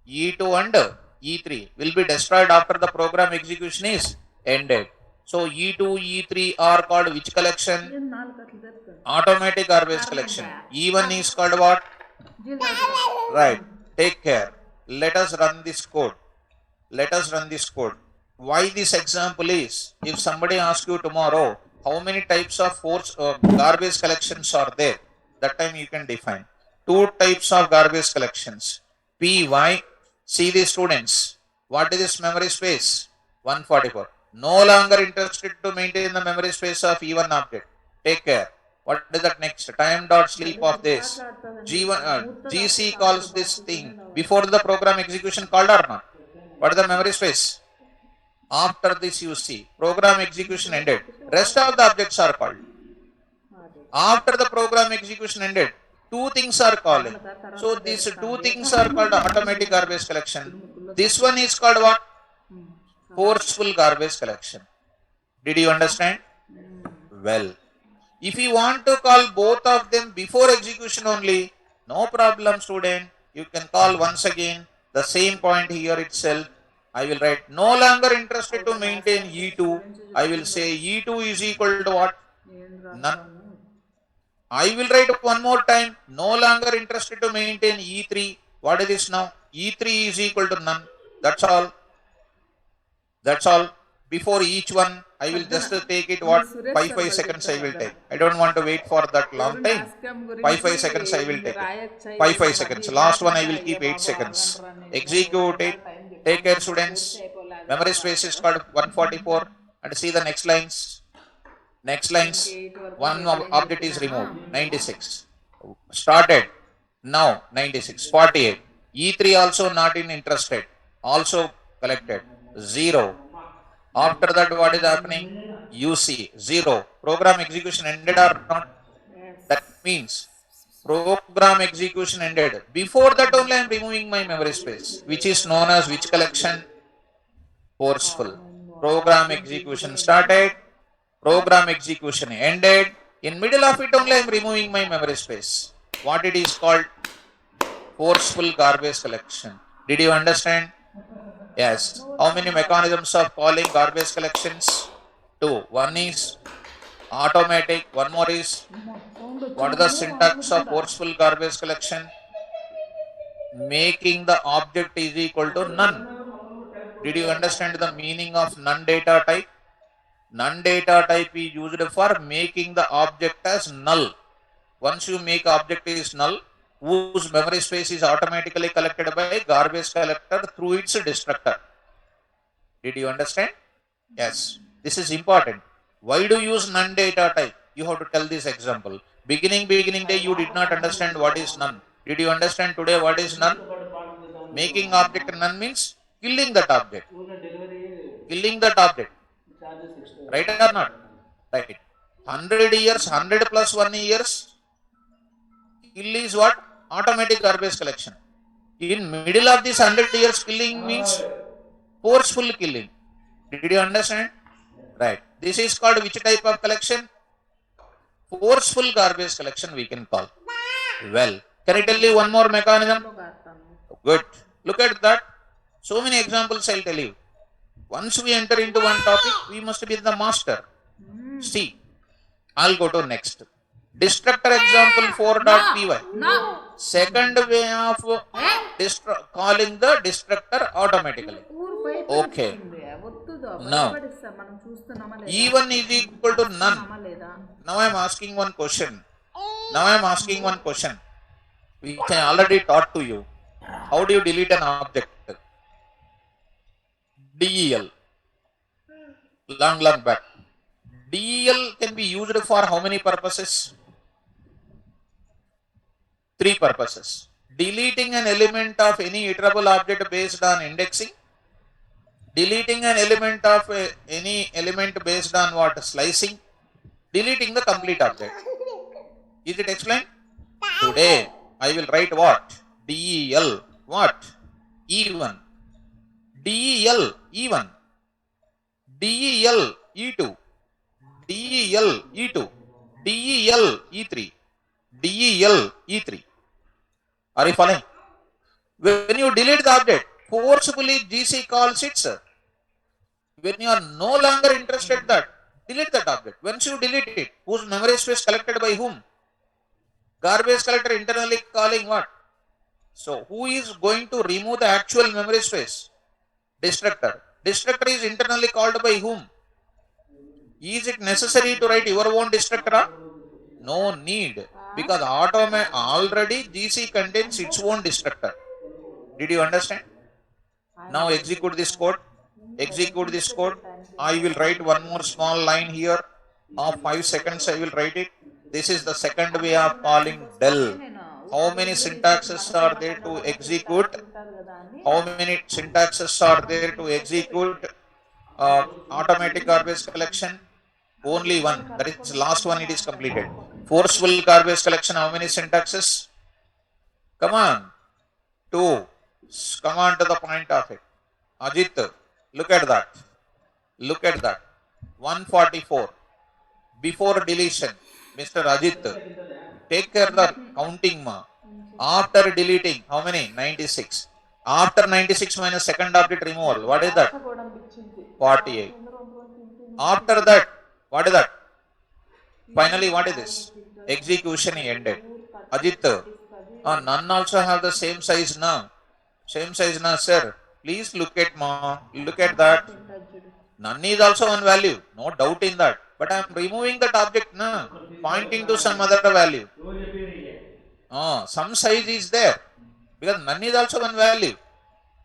E2 and E3 will be destroyed after the program execution is ended. So E2, E3 are called which collection? Automatic garbage collection. E1 is called what? Right. Take care. Let us run this code. Why this example is, if somebody asks you tomorrow, how many types of garbage collections are there? That time you can define. 2 types of garbage collections. PY. See the students. What is this memory space? 144. No longer interested to maintain the memory space of E1 object. Take care. What is that next? Time dot sleep of this. GC calls this thing before the program execution called or not? What is the memory space? After this you see, program execution ended. Rest of the objects are called. After the program execution ended, 2 things are calling. So these 2 things are called automatic garbage collection. This one is called what? Forceful garbage collection. Did you understand? Well, if you want to call both of them before execution only, no problem, student. You can call once again the same point here itself. I will write no longer interested to maintain E2. I will say E2 is equal to what? None. I will write one more time. No longer interested to maintain E3. What is this now? E3 is equal to none. That's all. Before each one, I will just take it what? 5 seconds I will take. I don't want to wait for that long time. 5 seconds I will take it. 5 seconds. Last one I will keep 8 seconds. Execute it. Take care, students. Memory space is called 144. And see the next lines. Next lines, 28 వరకు one data object is removed, 96. Started, now 96, 48. E3 also not in interested, also collected, 0. After that, what is happening? UC, 0. Program execution ended or not? That means program execution ended. Before that only I am removing my memory space, which is known as which collection? Forceful. Program execution started, program execution ended. In middle of it only I am removing my memory space. What it is called? Forceful garbage collection. Did you understand? Yes. How many mechanisms of calling garbage collections? 2. One is automatic, one more is, what is the syntax of forceful garbage collection? Making the object is equal to none. Did you understand the meaning of none data type? None data type is used for making the object as null. Once you make object is null, whose memory space is automatically collected by garbage collector through its destructor. Did you understand? Yes. This is important. Why do you use none data type? You have to tell this example. Beginning day you did not understand what is none. Did you understand today what is none? Making object none means killing that object. Killing that object. Right or not? Right. 100 years, 100 plus 1 years. Kill is what? Automatic garbage collection. In middle of this 100 years, killing means forceful killing. Did you understand? Right. This is called which type of collection? Forceful garbage collection we can call. Well, can I tell you one more mechanism? Good. Look at that. So many examples I'll tell you. Once we enter into one topic, we must be the master. See, I'll go to next. Destructor example 4.py. No. Second way of calling the destructor automatically. Okay. Now, even is equal to none. Now I am asking one question. Which I already taught to you. How do you delete an object? DEL. Long back. DEL can be used for how many purposes? 3 purposes. Deleting an element of any iterable object based on indexing. Deleting an element of any element based on what? Slicing. Deleting the complete object. Is it explained? Today I will write what? DEL. What? E1. DEL E1. DEL E2. DEL E2. DEL E3. DEL E3. Are you following? When you delete the object, forcefully GC calls it, sir. When you are no longer interested in that, delete that object. Once you delete it, whose memory space collected by whom? Garbage collector internally calling what? So, who is going to remove the actual memory space? Destructor. Destructor is internally called by whom? Is it necessary to write your own destructor? No need. Because already GC contains its own destructor. Did you understand? Now execute this code. I will write one more small line here. Of 5 seconds I will write it. This is the second way of calling del. How many syntaxes are there to execute? Automatic garbage collection? Only one. That is last one, it is completed. Forceful garbage collection, how many syntaxes? Come on. 2. Come on to the point of it. Ajit, look at that. 144. Before deletion, Mr. Ajit, take care of the counting ma. After deleting, how many? 96. After 96 minus second object removal, what is that? 48. After that, what is that? Finally, what is this? Execution ended. Ajit, none also have the same size now. Sir. Please look at that. None is also one value. No doubt in that. But I am removing that object now, pointing to some other value. Some size is there. Because none is also one value.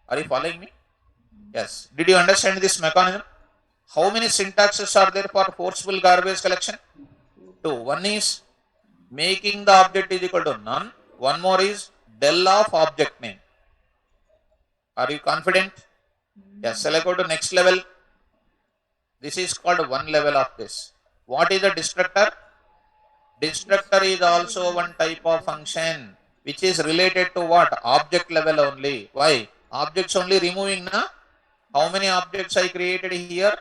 Are you following me? Yes. Did you understand this mechanism? How many syntaxes are there for forceful garbage collection? 2. One is making the object is equal to none. One more is del of object name. Are you confident? Yes. Shall I go to next level? This is called one level of this. What is the destructor? Destructor is also one type of function which is related to what? Object level only. Why? Objects only removing, na? How many objects I created here?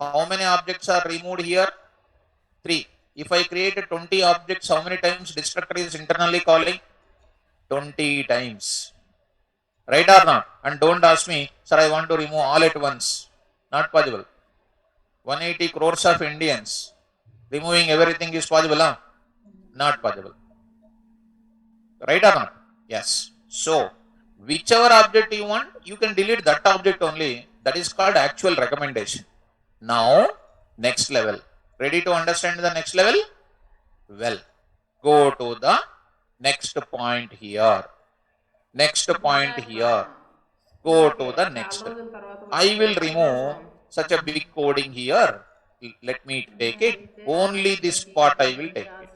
How many objects are removed here? 3. If I create 20 objects, how many times destructor is internally calling? 20 times. Right or not? And don't ask me, sir, I want to remove all at once. Not possible. 180 crores of Indians. Removing everything is possible, huh? Not possible. Right or not? Yes. So, whichever object you want, you can delete that object only. That is called actual recommendation. Now, next level. Ready to understand the next level? Well, go to the next point here. Next point here. Go to the next. I will remove such a big coding here. Let me take it. Only this part I will take it.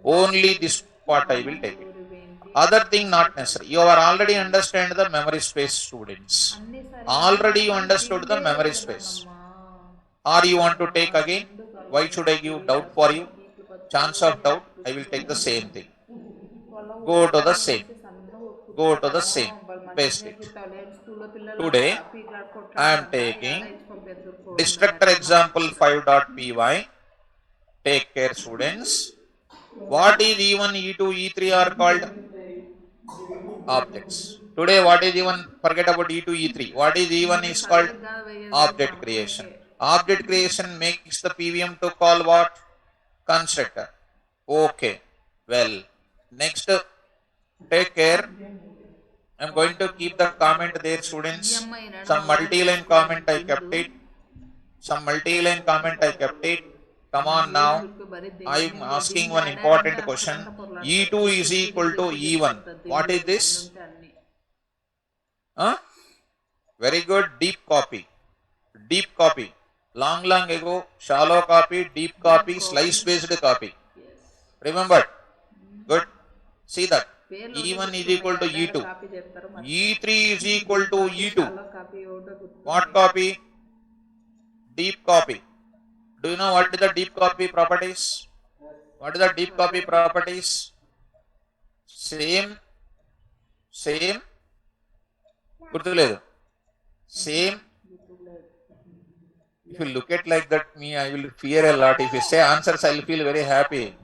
Only this part I will take it. Other thing not necessary. You are already understand the memory space, students. Already you understood the memory space. Or you want to take again? Why should I give doubt for you? Chance of doubt, I will take the same thing. Go to the same. Go to the same. Paste it. Today, I am taking destructor example 5.py. Take care, students. What is E1, E2, E3 are called? Objects. Today, what is E1? Forget about E2, E3. What is E1 is called? Object creation. Object creation makes the PVM to call what? Constructor. Okay. Well, next, take care. I am going to keep the comment there, students. Some multi-line comment I kept it. Some multi-line comment I kept it. Come on now. I am asking one important question. E2 is equal to E1. What is this? Huh? Very good. Deep copy. Deep copy. Long ago, shallow copy, deep copy, slice-based copy. Remember? Good. See that. E1 is equal to E2. E3 is equal to E2. What copy? Deep copy. Do you know what is the deep copy properties? What is the deep copy properties? Same. Same. If you look at like that, I will fear a lot. If you say answers, I will feel very happy.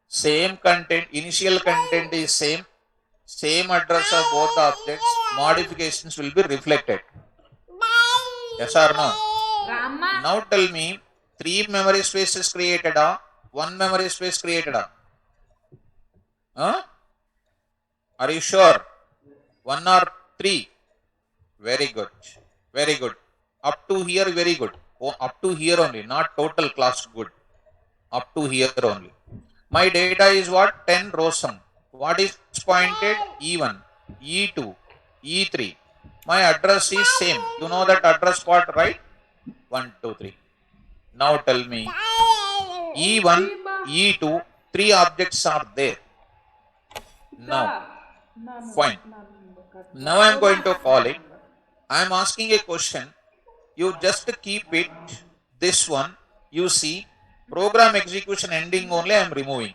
Same content, initial content is same. Same address of both the objects. Modifications will be reflected. Yes or no? Now tell me, 3 memory spaces created or 1 memory space created or? Huh? Are you sure? 1 or 3? Very good. Very good. Up to here, very good. Oh, up to here only, not total class good. Up to here only. My data is what? 10 rows sum. What is pointed? E1, E2, E3. My address is same. You know that address part, right? 1, 2, 3. Now tell me. E1, E2, 3 objects are there. Now, fine. Now I am going to call it. I am asking a question. You just keep it. This one, you see. Program execution ending only I am removing.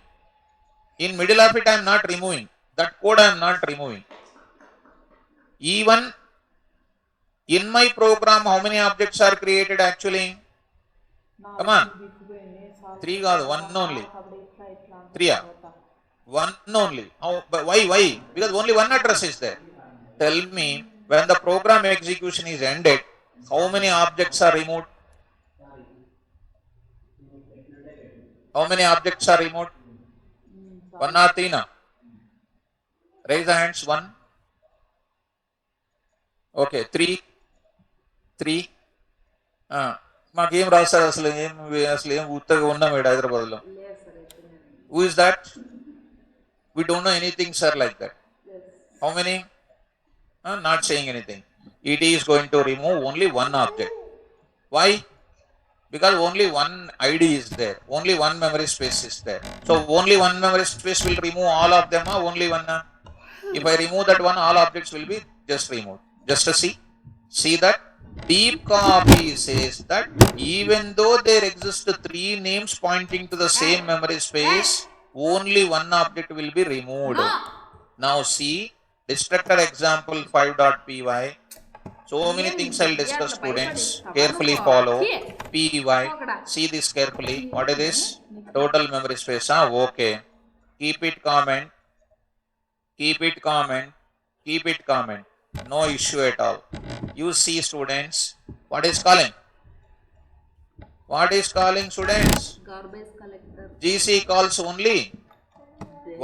In middle of it I am not removing. That code I am not removing. Even in my program, how many objects are created actually? Come on. 3 got 1 only. 3 1 only. How, why? Because only 1 address is there. Tell me, when the program execution is ended, how many objects are removed? How many objects are removed? 1 or 3 now? Raise the hands. 1. Okay, 3. మాకేం రాస్తారు అసలు ఏం ఉత్తగా ఉన్నాం హైదరాబాద్లో. Who is that? We don't know anything, sir, like that. How many? Not saying anything. It is going to remove only 1 object. Why? Because only one ID is there, only one memory space is there. So only one memory space will remove all of them, or only one? If I remove that one, all objects will be just removed. Just to see that deep copy says that even though there exist three names pointing to the same memory space, only one object will be removed. Now see destructor example 5.py. So many things I'll discuss, students. Carefully follow. Py. See this carefully. What is this? Total memory space. Okay. Keep it comment. Keep it comment. Keep it comment. No issue at all. You see, students. What is calling? What is calling, students? Garbage collector. GC calls only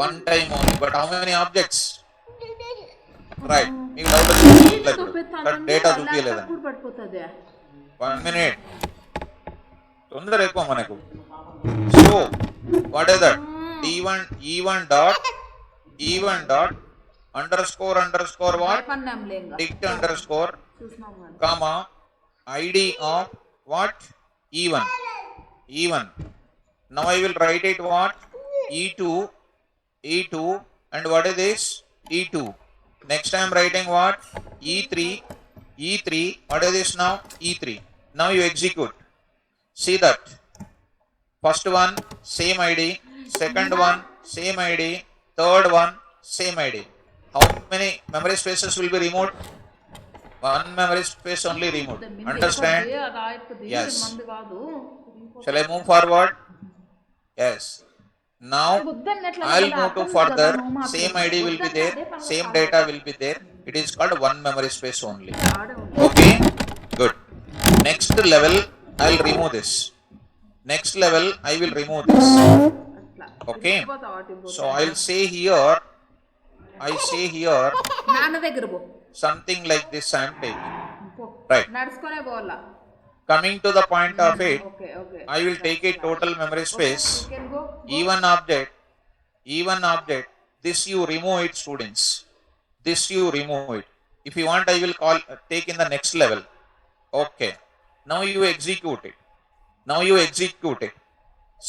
one time only. But how many objects? Right. మీకు doubt వచ్చింది data చూపించలేదని. 1 minute. తొందర ఎక్కువ మనకు. So what is that? E1 dot underscore what? Dict underscore comma ID of what? E1. Now I will write it what? E2 and what is this? E2. Next I am writing what? E3. What is this now? E3. Now you execute. See that. First one, same ID. Second one, same ID. Third one, same ID. How many memory spaces will be removed? One memory space only removed. Understand? Yes. Shall I move forward? Yes. Now I'll move to further. Same ID will be there. Same data will be there. It is called one memory space only. Okay. Good. Next level, I'll remove this. Next level, I will remove this. Okay. So I'll say here. Something like this I am taking. Right. Coming to the point of it, I will take a total memory space. E1 object. This you remove it, students. This you remove it. If you want, I will take in the next level. Okay. Now you execute it.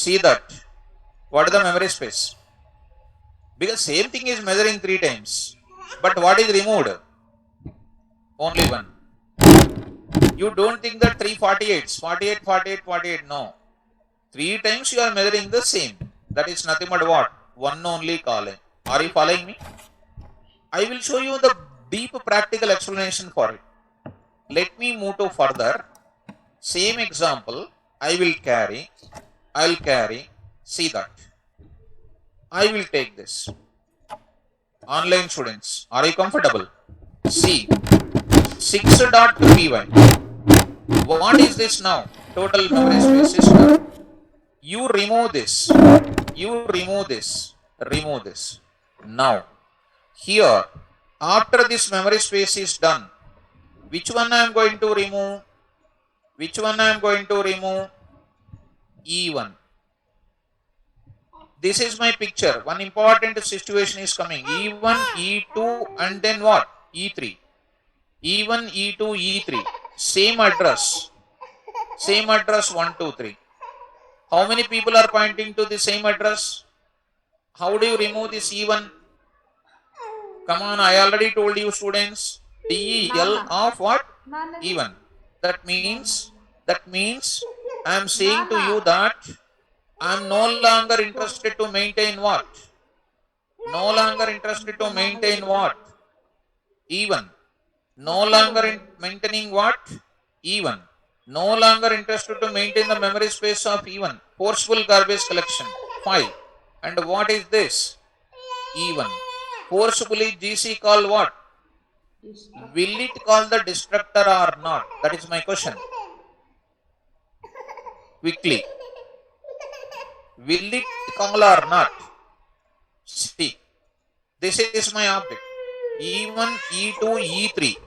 See that. What is the memory space? Because same thing is measuring 3 times. But what is removed? Only one. You don't think that 48. No. 3 times you are measuring the same. That is nothing but what? One only calling. Are you following me? I will show you the deep practical explanation for it. Let me move to further. Same example. I'll carry. See that. I will take this. Online students, are you comfortable? See. 6.py. What is this now? Total memory space system. You remove this. Remove this. Now, here, after this memory space is done, which one I am going to remove? E1. This is my picture. One important situation is coming. E1, E2, and then what? E3. E1, E2, E3. Same address. 1, 2, 3. How many people are pointing to the same address? How do you remove this E1? Come on, I already told you, students. DEL of what? E1. That means I am saying to you that I am no longer interested to maintain what? E1. No longer maintaining what? E1. No longer interested to maintain the memory space of E1. Forceful garbage collection. 5. And what is this? E1. Forcefully GC call what? Will it call the destructor or not? That is my question. Quickly. Will it call or not? See. This is my object. E1, E2, E3.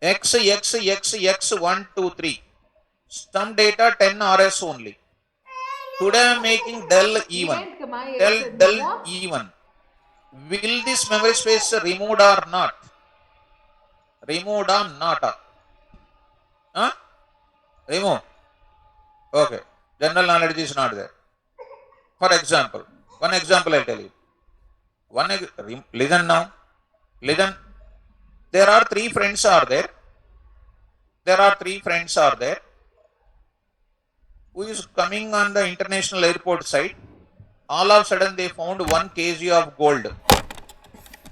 X, 1, 2, 3. Some data 10 RS only. Today I am making del E1. Del E1. Will this memory space removed or not? Remove. Okay. General knowledge is not there. For example, one example I tell you. Listen now. Listen. There are three friends are there. There are three friends are there. Who is coming on the international airport side. All of a sudden they found 1 kg of gold.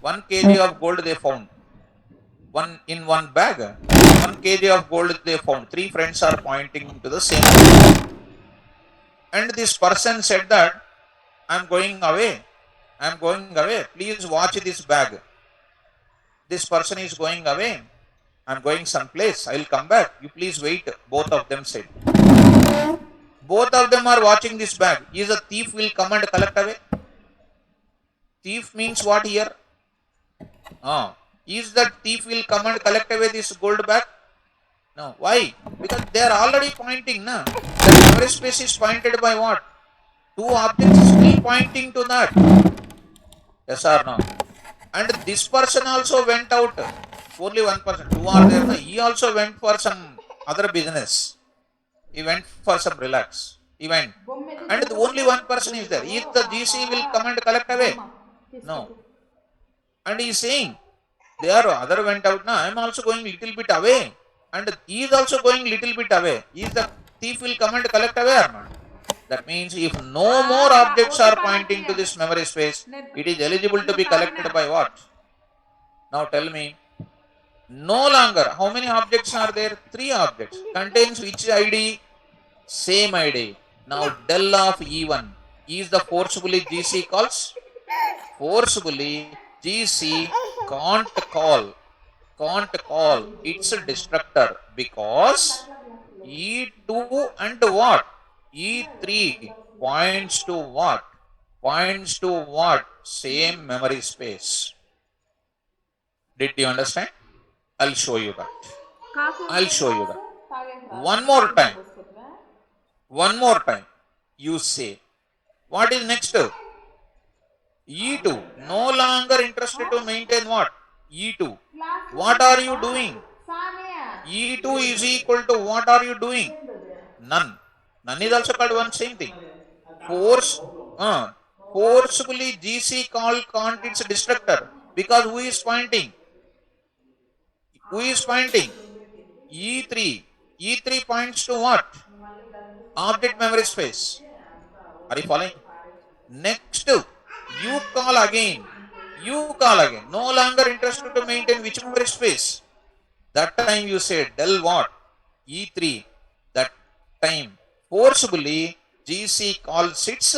1 kg of gold they found. One in one bag. 1 kg of gold they found. Three friends are pointing to the same. And this person said that I am going away. I am going away. Please watch this bag. This person is going away. I am going someplace. I will come back. You please wait. Both of them said. Both of them are watching this bag. Is a thief will come and collect away? Thief means what here? Is that thief will come and collect away this gold bag? No. Why? Because they are already pointing. Na? The memory space is pointed by what? Two objects is still pointing to that. Yes or no? And this person also went out. Only one person. Two are there. Na? He also went for some other business. He went for some relax. He went. And only one person is there. Is the GC will come and collect away? No. And he is saying, they are other went out. Now I am also going little bit away. And he is also going little bit away. Is the thief will come and collect away or not? That means if no more objects are pointing to this memory space, it is eligible to be collected by what? Now tell me. No longer. How many objects are there? 3 objects. Contains which ID? Same ID. Now del of E1 is the forcibly GC calls? Forcibly GC can't call its destructor because E2 and what? E3 points to what? Points to what? Same memory space. Did you understand? I'll show you that. I'll show you that. One more time. One more time. You say. What is next? E2. No longer interested to maintain what? E2. What are you doing? E2 is equal to what are you doing? None. None is also called one same thing. Forcibly GC called can't its destructor. Because who is pointing? Who is pointing? E3. E3 points to what? Object memory space. Are you following? Next, you call again. You call again. No longer interested to maintain which memory space? That time you say del what? E3. That time forcibly GC calls its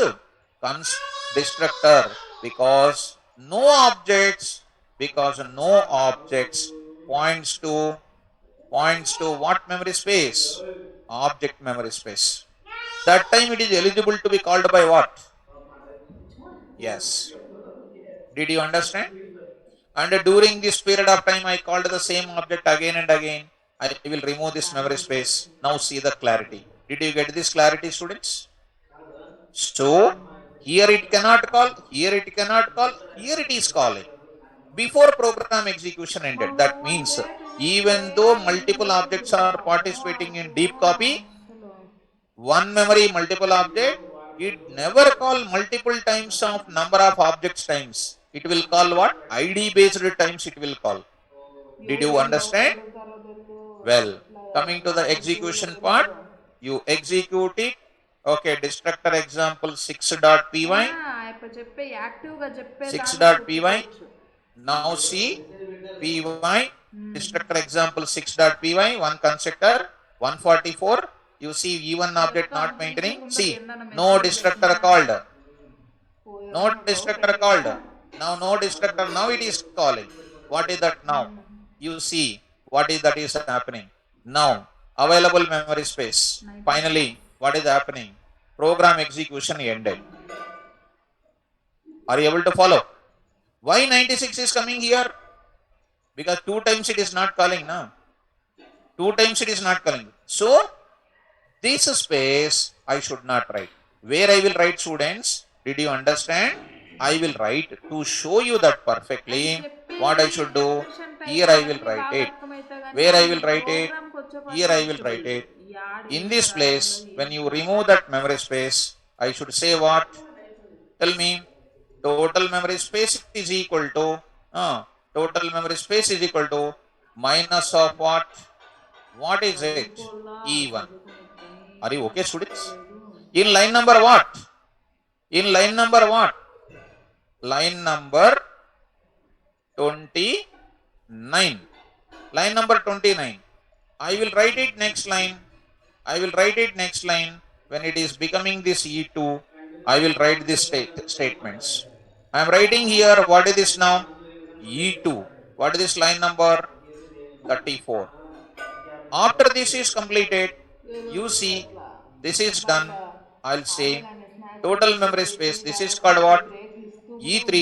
destructor because no objects points to what memory space? Object memory space. That time it is eligible to be called by what? Yes. Did you understand? And during this period of time I called the same object again and again. I will remove this memory space. Now see the clarity. Did you get this clarity, students? So here it cannot call, here it cannot call, here it is calling. Before program execution ended. That means even though multiple objects are participating in deep copy, one memory multiple object, it never call multiple times of number of objects times. It will call what? ID based times it will call. Did you understand? Well, coming to the execution part, you execute it. Okay, destructor example 6.py. 6.py. Now see py, destructor example 6.py, one constructor, 144. You see E1 object not maintaining. See, no destructor called. No destructor called. Now no destructor, now it is calling. What is that now? You see what is that is happening. Now available memory space. Finally, what is happening? Program execution ended. Are you able to follow? Why 96 is coming here? Because 2 times it is not calling now. 2 times it is not calling. So this space I should not write. Where I will write, students? Did you understand? I will write to show you that perfectly. What I should do? Here I will write it. Where I will write it? Here I will write it. In this place, when you remove that memory space, I should say what? Tell me. Total memory space is equal to total memory space is equal to minus of what? What is it? E1. Are you okay, students? In line number what? In line number what? Line number 29. Line number 29. I will write it next line. I will write it next line. When it is becoming this E2, I will write these statements. I am writing here, what is this now? E2. What is this line number? 34. After this is completed, you see, this is done. I'll say total memory space. This is called what? E3.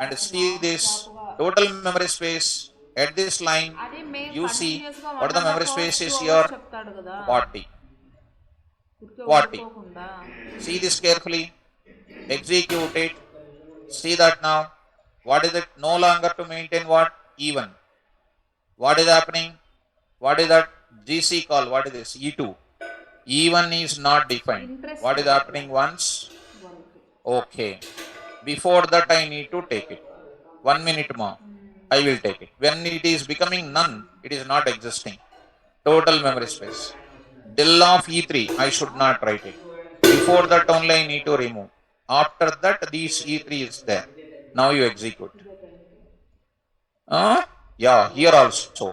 And see this total memory space at this line. అది main You see continuous గా what the memory 1.5 space is hours here? చెప్తాడు కదా 40. ఊరికే 40. ఊరుకోకుండా. See this carefully. Execute it. See that now. What is it? No longer to maintain what? Even. What is happening? What is that? GC call. What is this? E2. E1 is not defined. What is happening once? Okay. Before that, I need to take it. 1 minute more. I will take it. When it is becoming none, it is not existing. Total memory space. Del of E3, I should not write it. Before that only I need to remove. After that, this E3 is there. Now you execute. Yeah, here also.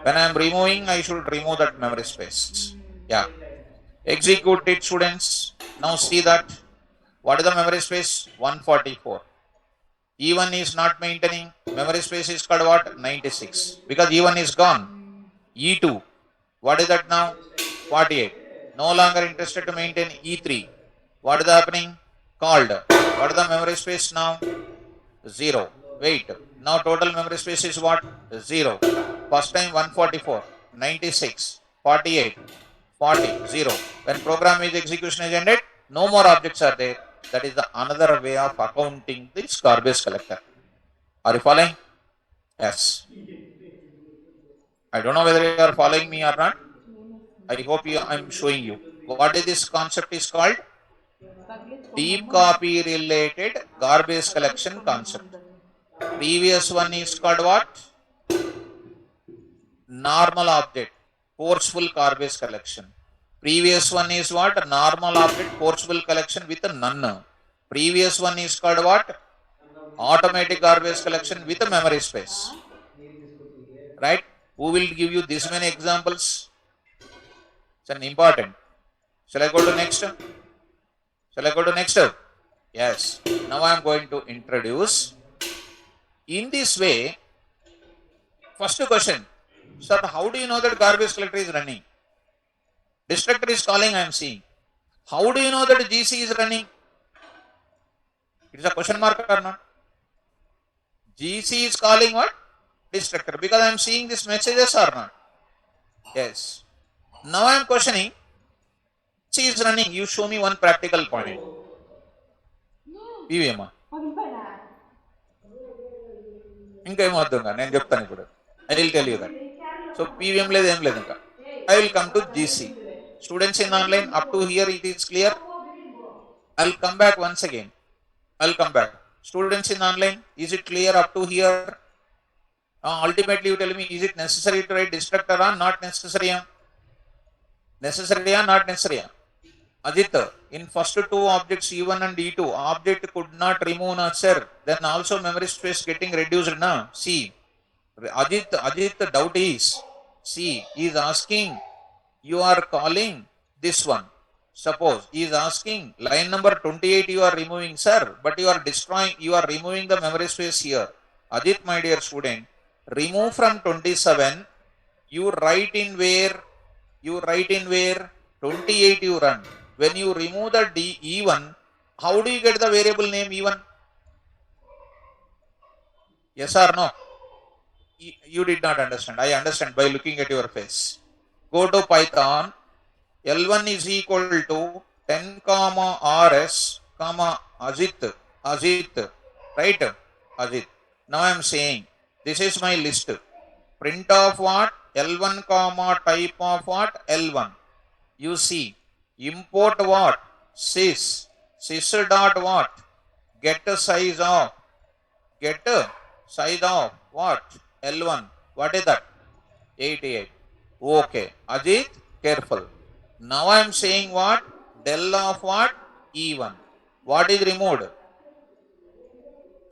When I am removing, I should remove that memory space. Yeah. Execute it, students. Now see that. What is the memory space? 144. E1 is not maintaining. Memory space is called what? 96. Because E1 is gone. E2. What is that now? 48. No longer interested to maintain E3. What is happening? Called. What is the memory space now? 0. Wait. Now total memory space is what? 0. First time 144. 96. 48. 40. 0. When program is execution is ended, no more objects are there. That is the another way of accounting this garbage collector. Are you following? Yes. I don't know whether you are following me or not. I hope I am showing you. What is this concept is called? Deep copy related garbage collection concept. Previous one is called what? Normal object, forceful garbage collection. Previous one is what? Normal object, forceful collection with none. Previous one is called what? Automatic garbage collection with a memory space. Right? Who will give you this many examples? It's an important. Shall I go to next? Shall I go to next? Yes. Now I am going to introduce. In this way, first question. Sir, how do you know that garbage collector is running? Destructor is calling, I am seeing. How do you know that GC is running? It is a question mark or not? GC is calling what? Destructor. Because I am seeing these messages or not? Yes. Now I am questioning. GC is running. You show me one practical point. PVM. ఇంకా ఏమవుతుందా నేను చెప్తాను ఇప్పుడు. I will tell you that. So PVM లేదు ఏం లేదు ఇంకా. I will come to GC. Students in online, up to here it is clear. I'll come back once again. I'll come back. Students in online, is it clear up to here? Ultimately you tell me, is it necessary to write destructor or not necessary? Necessary or not necessary? Ajit, in first two objects E1 and E2, object could not remove na sir. Then also memory space getting reduced na. See, Ajit doubt is, see, he is asking, you are calling this one. Suppose he is asking line number 28 you are removing sir, but you are destroying, you are removing the memory space here. Ajit, my dear student, remove from 27, you write in where? You write in where? 28 you run. When you remove the E1, how do you get the variable name E1? Yes or no? You did not understand. I understand by looking at your face. Go to Python. L1 is equal to 10 comma RS comma Ajit. Right? Ajit. Now I am saying this is my list. Print of what? L1 comma type of what? L1. You see, import what? Sys. Sys dot what? Get a size of. Get a size of what? L1. What is that? 88. Okay. Ajit, careful. Now I am saying what? Del of what? E1. What is removed?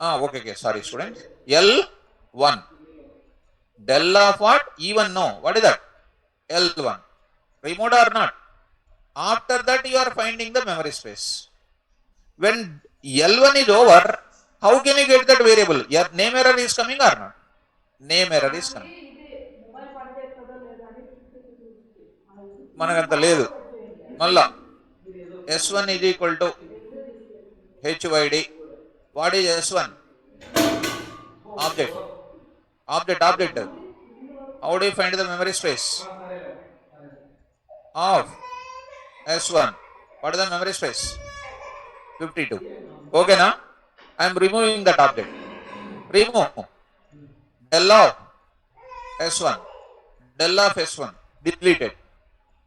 Okay. Sorry, students. L1. Del of what? E1. No. What is that? L1. Removed or not? After that, you are finding the memory space. When L1 is over, how can you get that variable? Your name error is coming or not? Name error is coming. మనకంత లేదు. మళ్ళా S1 is equal to HYD. What is S1? Object. How do you find the memory space of S1? What is the memory space? 52. Okay, now I am removing that object. Remove del of S1. Del of S1 deleted.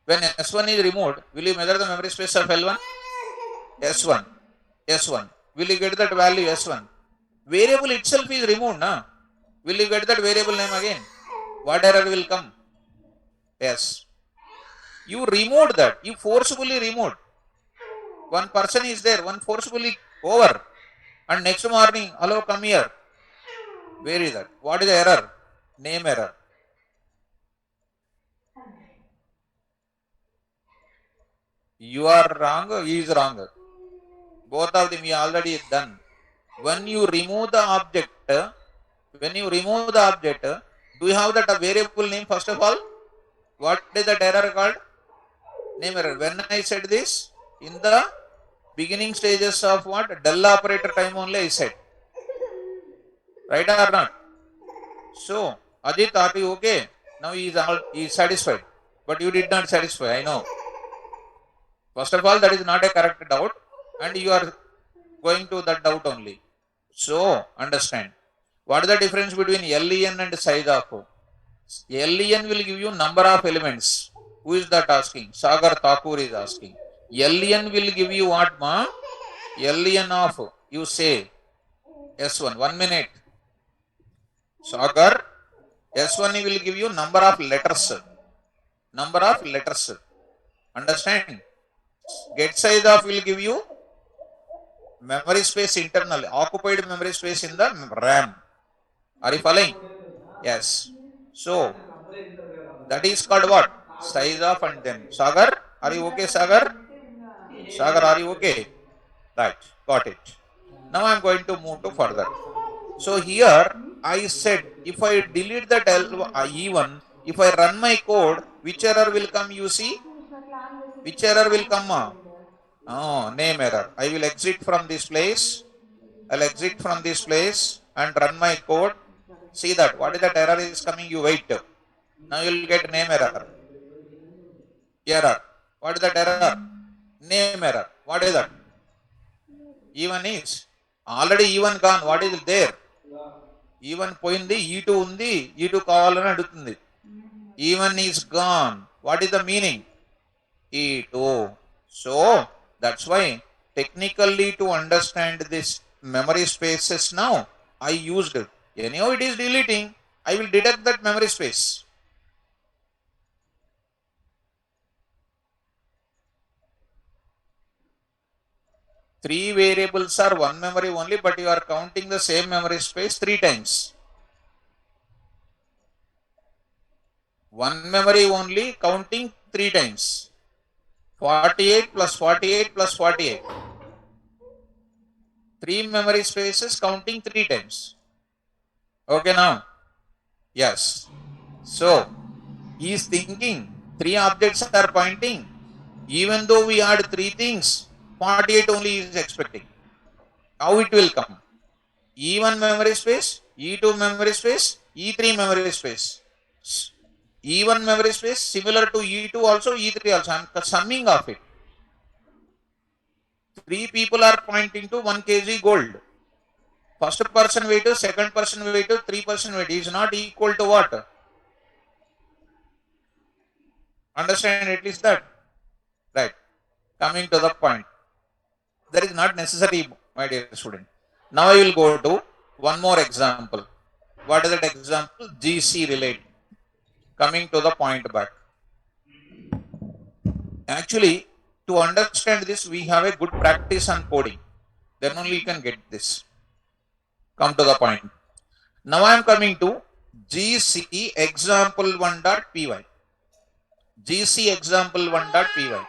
When S1 is removed, will you measure the memory space of L1? S1. Will you get that value S1? Variable itself is removed, na? Will you get that variable name again? What error will come? Yes. You removed that. You forcibly removed. One person is there, one forcibly over. And next morning, hello, come here. Where is that? What is the error? Name error. You are wrong, he is wrong. Both of them you already done. When you remove the object, do you have that variable name first of all? What is that error called? Name error. When I said this, in the beginning stages of what? Del operator time only I said. Right or not? So, Ajit, are you okay? Now he is satisfied. But you did not satisfy, I know. First of all, that is not a correct doubt, and you are going to that doubt only. So, understand. What is the difference between LEN and size of? LEN will give you number of elements. Who is that asking? Sagar Thakur is asking. LEN will give you what, ma? LEN of, you say, S1. 1 minute. Sagar, S1 will give you number of letters. Understand? Get size of will give you memory space internally, occupied memory space in the RAM. Are you following? Yes. So, that is called what? Size of and then. Sagar, are you okay, Sagar? Sagar, are you okay? Right, got it. Now I am going to move to further. So here I said, if I delete that E1, if I run my code, which error will come, you see? Which error will come? Name error. I will exit from this place. I'll exit from this place and run my code. See that. What is that error is coming? You wait. Now you will get name error. Error. What is that error? Name error. What is that? E1 is already E1 gone. What is there? E1 పోయింది, E2 ఉంది, E2 కావాలని అడుగుతుంది. E1 is gone. What is the meaning? E2. So that's why technically to understand this memory spaces now I used it. Anyhow it is deleting, I will deduct that memory space. Three variables are one memory only, but you are counting the same memory space 3 times. One memory only counting 3 times. 48 plus 48 plus 48. 3 memory spaces counting 3 times. Okay now? Yes. So, he is thinking 3 objects are pointing. Even though we add 3 things, 48 only is expecting. How it will come? E1 memory space, E2 memory space, E3 memory space. E1 memory space similar to E2 also, E3 also. I am summing of it. 3 people are pointing to 1 kg gold. First person weight, second person weight, 3 person weight is not equal to what? Understand at least that. Coming to the point. That is not necessary, my dear student. Now I will go to one more example. What is that example? GC related. Coming to the point back. Actually, to understand this, we have a good practice on coding. Then only you can get this. Come to the point. Now I am coming to GC example1.py. GC example1.py.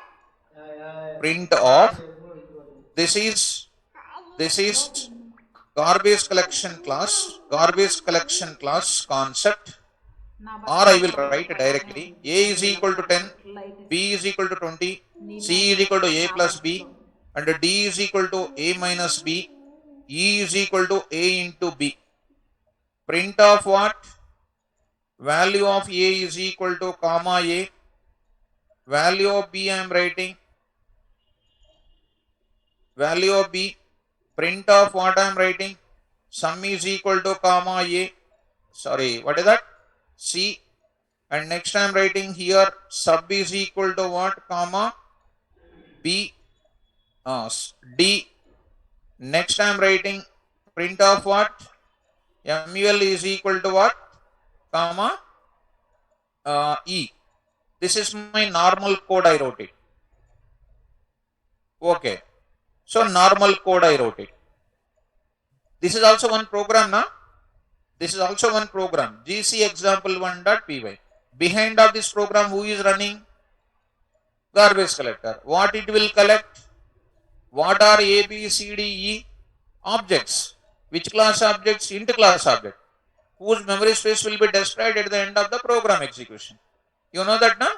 Print of this is garbage collection class concept, or I will write directly a is equal to 10, b is equal to 20, c is equal to a plus b, and d is equal to a minus b, e is equal to a into b. Print of what? Value of a is equal to comma a, value of b I am writing, value of b, print of what I am writing, sum is equal to comma a, sorry, what is that? C, and next I am writing here sub is equal to what? Comma b, d. Next I am writing print of what? mul is equal to what? Comma e. This is my normal code, I wrote it. Okay. So normal code I wrote it. This is also one program, na? This is also one program. GC example1.py. Behind of this program, who is running? Garbage collector. What it will collect? What are A, B, C, D, E? Objects. Which class objects? Int class object. Whose memory space will be destroyed at the end of the program execution. You know that, na?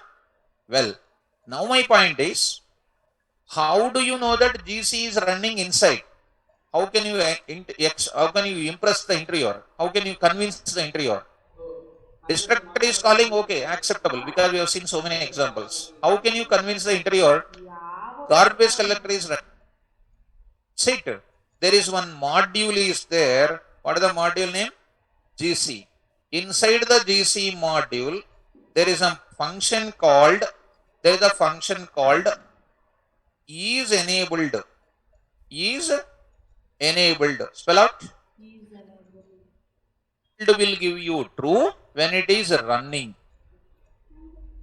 Well, now my point is, how do you know that GC is running inside? How can you impress the interviewer? How can you convince the interviewer? Destructor is calling, okay, acceptable, because we have seen so many examples. How can you convince the interviewer? Garbage collector is running. Sit. There is one module is there. What is the module name? GC. Inside the GC module, there is a function called is enabled. Is enabled. Spell out. Will give you true when it is running.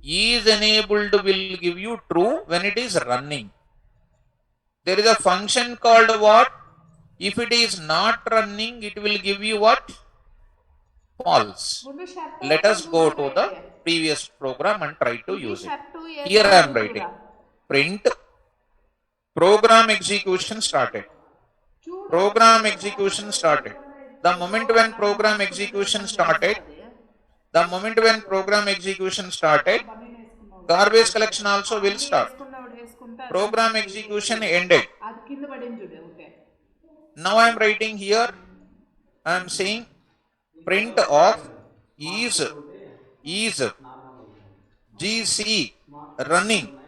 Is enabled will give you true when it is running. There is a function called what? If it is not running, it will give you what? False. Let us go to the previous program and try to use it. Here I am writing print program execution started. Program execution started. The moment when program execution started, garbage collection also will start. Program execution ended. Now I am writing here, I am saying print of is GC running,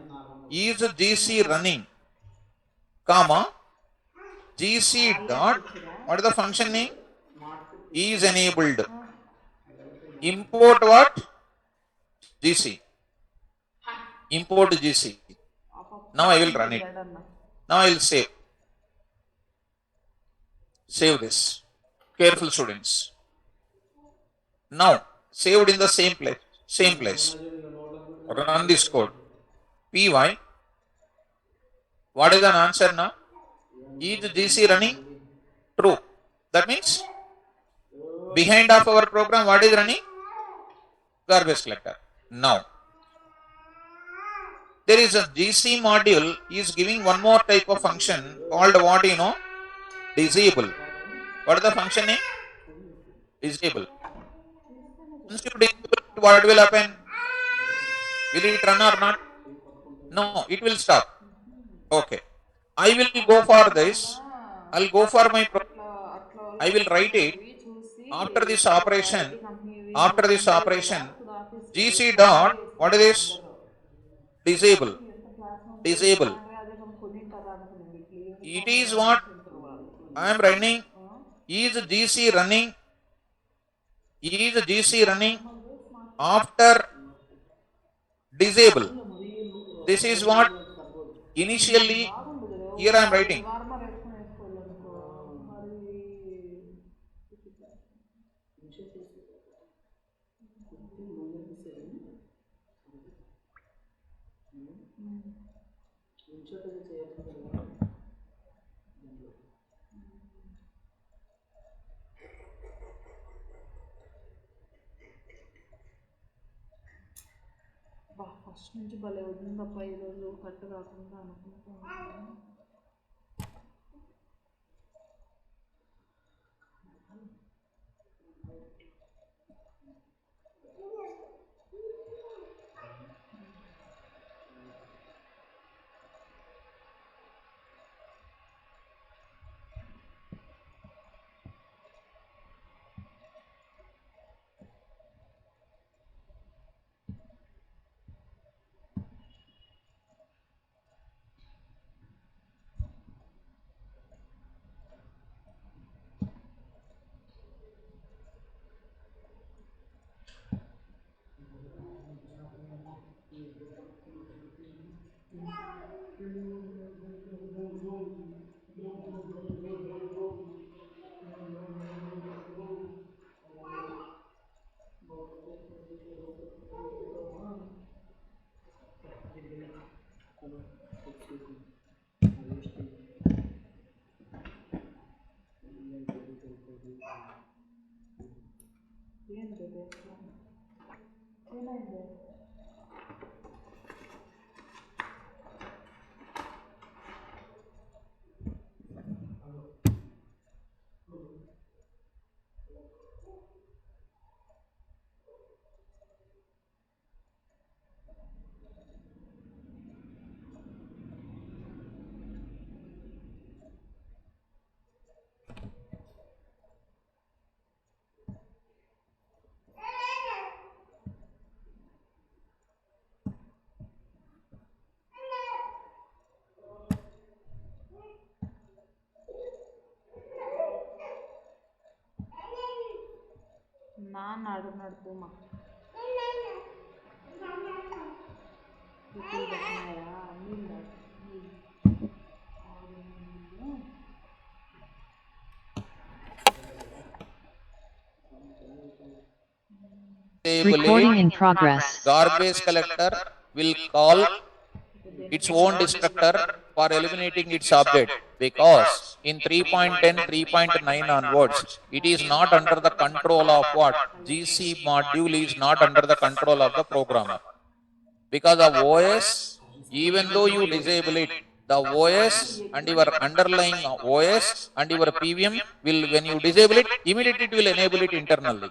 is GC running, comma GC dot, what is the function name? Is enabled. Import what? GC. Import GC. Now I will run it. Now I will save. Save this. Careful students. Now saved in the same place. Run this code. Py. What is the answer now? Is GC running? True. That means behind of our program, what is running? Garbage collector. Now there is a GC module is giving one more type of function called what? Disable. What is the function name? Disable. Once you disable, what will happen? Will it run or not? No, it will stop. Okay. I will go for this. I'll go for my I will write it after this operation. GC dot, what is this? Disable. It is what? I am running. Is GC running? After disable. This is what? Initially, here I am writing. First నుంచి భలే వదిలిందప్ప ఈరోజు cut కాకుండా అనుకుంటున్నాను. నాన్న అడుగున్నాడు Puma Recording in progress. Garbage collector will call its own destructor for eliminating its object, because in 3.10, 3.9 onwards, it is not under the control of what? GC module is not under the control of the programmer. Because of OS, even though you disable it, the OS and your underlying OS and your PVM will, when you disable it, immediately it will enable it internally.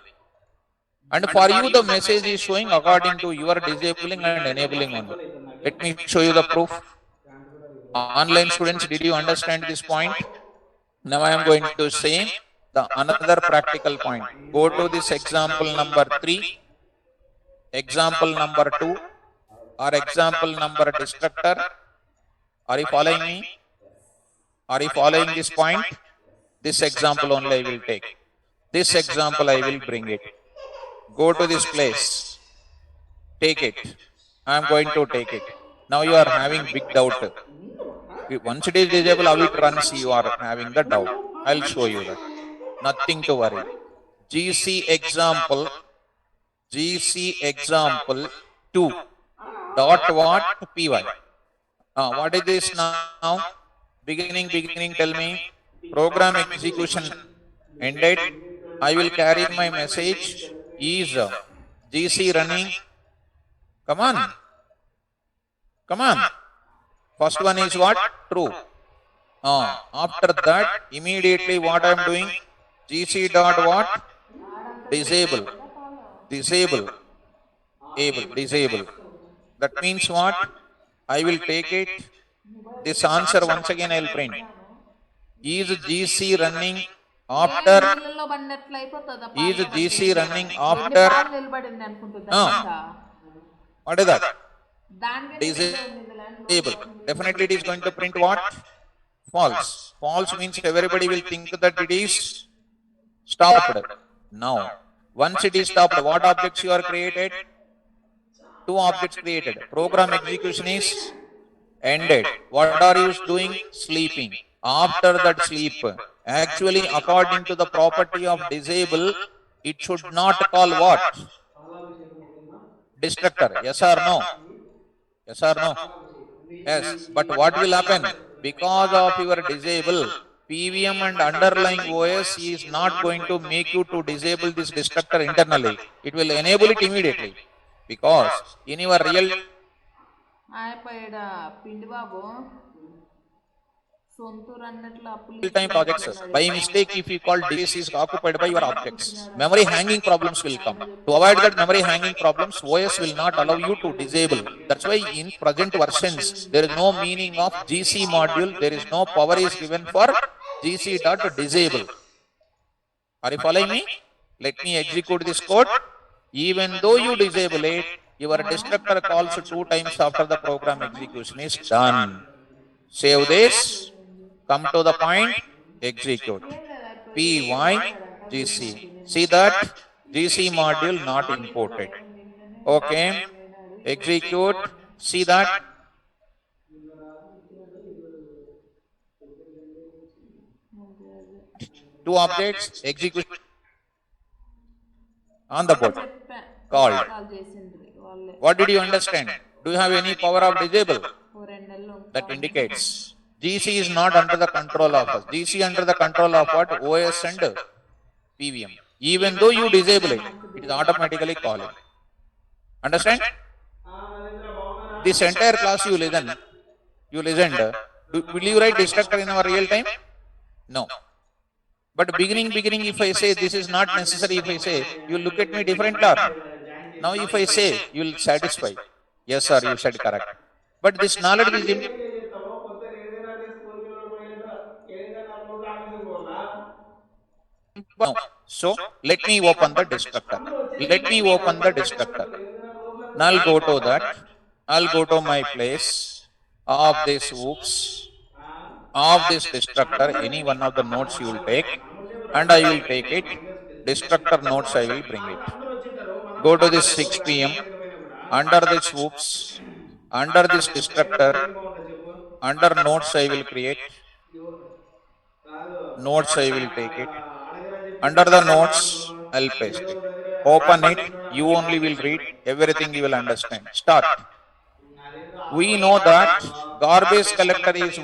And for you, the message is showing according to your disabling and enabling only. Let me show you the proof. Online students, did you understand this point? Now I am going to say the another practical point. Go to this example number 3, example number 2, or example number destructor. Are you following me? Are you following this point? This example only I will take. This example I will bring it. Go to this place. Take it. I am going to take it. Now you are having big doubt. Once it is disabled, how it runs, you are having the doubt. I'll show you that. Nothing to worry. GC example 2 dot what? Py. What is this now? Beginning, tell me. Program execution ended. I will carry my message is GC running. Come on. First one is what? True. After that, immediately what I am doing? GC dot what? Disable. That means what? I will take it. This answer once again I will print. Is GC running after? Is GC running after? What is that? Disable. Definitely it is going to print what? False. False means everybody will think that it is stopped. Now, once it is stopped, what objects you are created? 2 objects created. Program execution is ended. What are you doing? Sleeping. After that sleep, actually according to the property of disable, it should not call what? Destructor. Yes or no? Yes or no? Yes. But what will happen? Because of your disable, PVM and underlying OS is not going to make you to disable this destructor internally. It will enable it immediately. Because in your real అయిపోయాడా పిండి బాబు సొంతూరు అన్నట్లు అప్పులు time projects, by mistake, if you call this is occupied by your objects, memory hanging problems will come. To avoid that memory hanging problems, OS will not allow you to disable. That's why in present versions, there is no meaning of GC module. There is no power is given for GC.disable. Are you following me? Let me execute this code. Even though you disable it, your destructor calls 2 times after the program execution is done. Save this. Come to the point, execute. PYGC. See that? GC module not imported. Okay. Execute. See that? Two objects, execution on the board. Called. What did you understand? Do you have any power of disable? That indicates GC is not under the control of us. GC under the control of what? OS and PVM. Even though you disable it, it is automatically calling. Understand? This entire class you listened. Will you write destructor in our real time? No. But beginning, if I say this is not necessary, if I say, you look at me different or now if I say, you will satisfy. Yes sir, you said correct. But this knowledge is no. So let me open the destructor. Now I'll go to that. I'll go to my place of this oops of this destructor. Any one of the nodes you will take, and I will take it. Destructor nodes I will bring it. Go to this 6 p.m. Under this oops, under this destructor, under nodes I will create. Nodes I will take it. Under the nodes, I'll paste it. Open it. You only will read. Everything you will understand. Start. We know that garbage collector is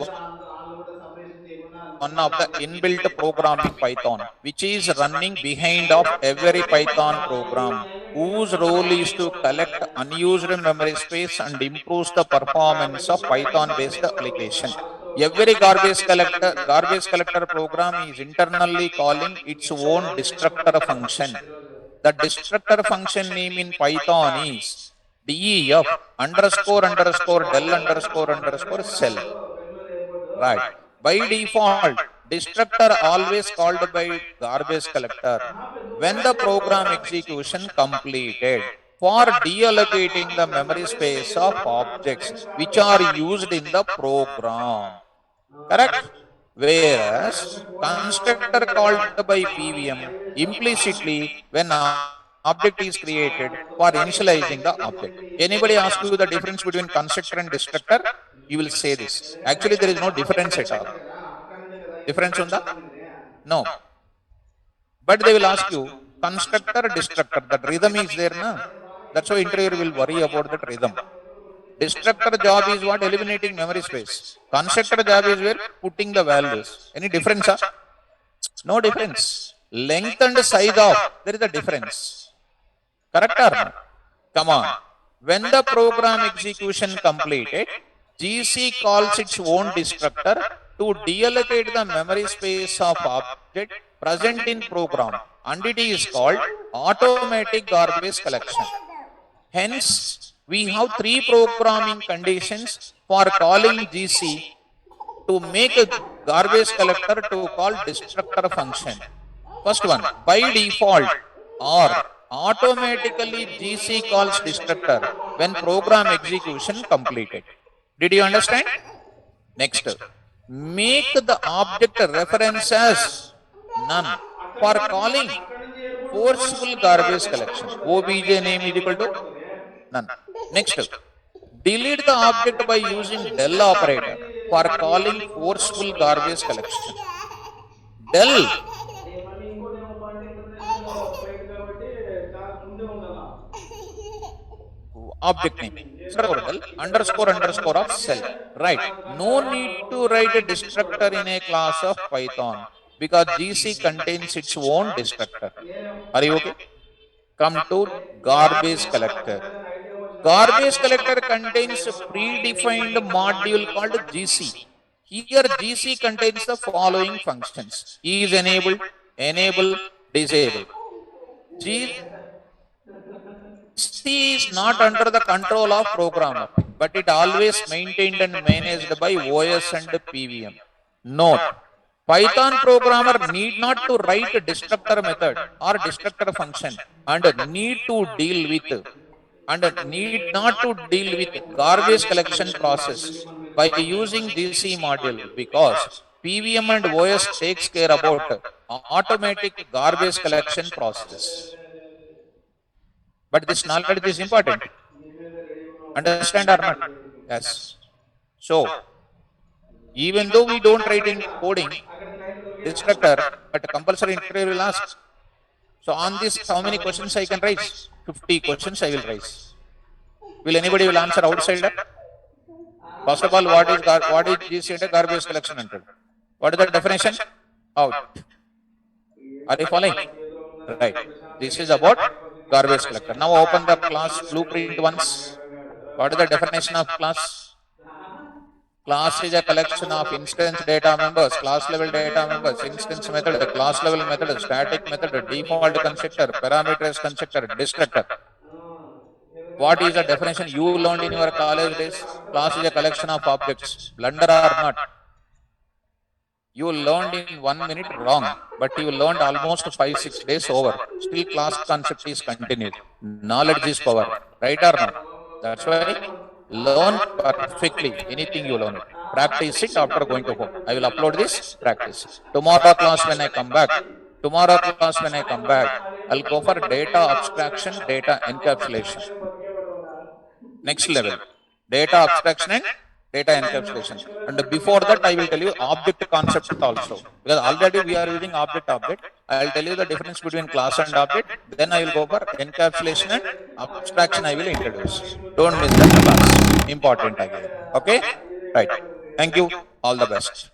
one of the inbuilt program in Python, which is running behind of every Python program, whose role is to collect unused memory space and improves the performance of Python-based application. Every garbage collector program is internally calling its own destructor function. The destructor function name in Python is def __del __ cell. Right. By default, destructor always called by garbage collector when the program execution completed for deallocating the memory space of objects which are used in the program. Correct? Whereas constructor called by PVM implicitly when object is created for initializing the object. Anybody ask you the difference between constructor and destructor? You will say this. Actually, there is no difference at all. Difference on the? No. But they will ask you constructor, destructor. That rhythm is there, na? That's why interviewer will worry about that rhythm. Destructor job is what? Eliminating memory space. Constructor job is where? Putting the values. Any difference? No difference. Length and size of, there is a difference. Correct or not? Come on. When the program execution completed, GC calls its own destructor to deallocate the memory space of object present in program, and it is called automatic garbage collection. Hence, we have 3 programming conditions for calling GC to make a garbage collector to call destructor function. First one, by default or automatically GC calls destructor when program execution completed. Did you understand? Next, make the object reference as none for calling forceful garbage collection. OBJ name is equal to none. Next, Delete the object by using del operator for calling forceful garbage collection. Del object name underscore of self. Right. No need to write a destructor in a class of Python because GC contains its own destructor. Are you okay? Come to garbage collector. Garbage collector contains a predefined module called GC. Here GC contains the following functions. Is enabled, enable, disable. GC is not under the control of programmer, but it always maintained and managed by OS and PVM. Note, Python programmer need not to write a destructor method or destructor function and need not to deal with garbage collection process by using GC module because PVM and OS takes care about automatic garbage collection process. But this knowledge is important. Understand or not? Yes. So, even though we don't write in coding destructor, but compulsory interview will ask. So on this, how many questions I can raise? 50 questions I will raise. Will anybody will answer outside that? First of all, what is GC and garbage collection entered? What is the definition? Out. Are you following? Right. This is about garbage collector. Now open the class blueprint once. What is the definition of class? Class is a collection of instance data members, class level data members, instance method, class level method, static method, default constructor, parameters constructor, destructor. What is the definition you learned in your college days? Class is a collection of objects. Blunder or not? You learned in 1 minute wrong, but you learned almost 5-6 days over. Still class concept is continued. Knowledge is power. Right or not? That's why learn perfectly anything you learn. Practice it after going to home. I will upload this, practice. Tomorrow class when I come back, I'll go for data abstraction, data encapsulation. Next level, data abstraction and data encapsulation. And before that, I will tell you object concept also. Because already we are using object. I will tell you the difference between class and object. Then I will go for encapsulation and abstraction I will introduce. Don't miss that class. Important again. Okay? Right. Thank you. All the best.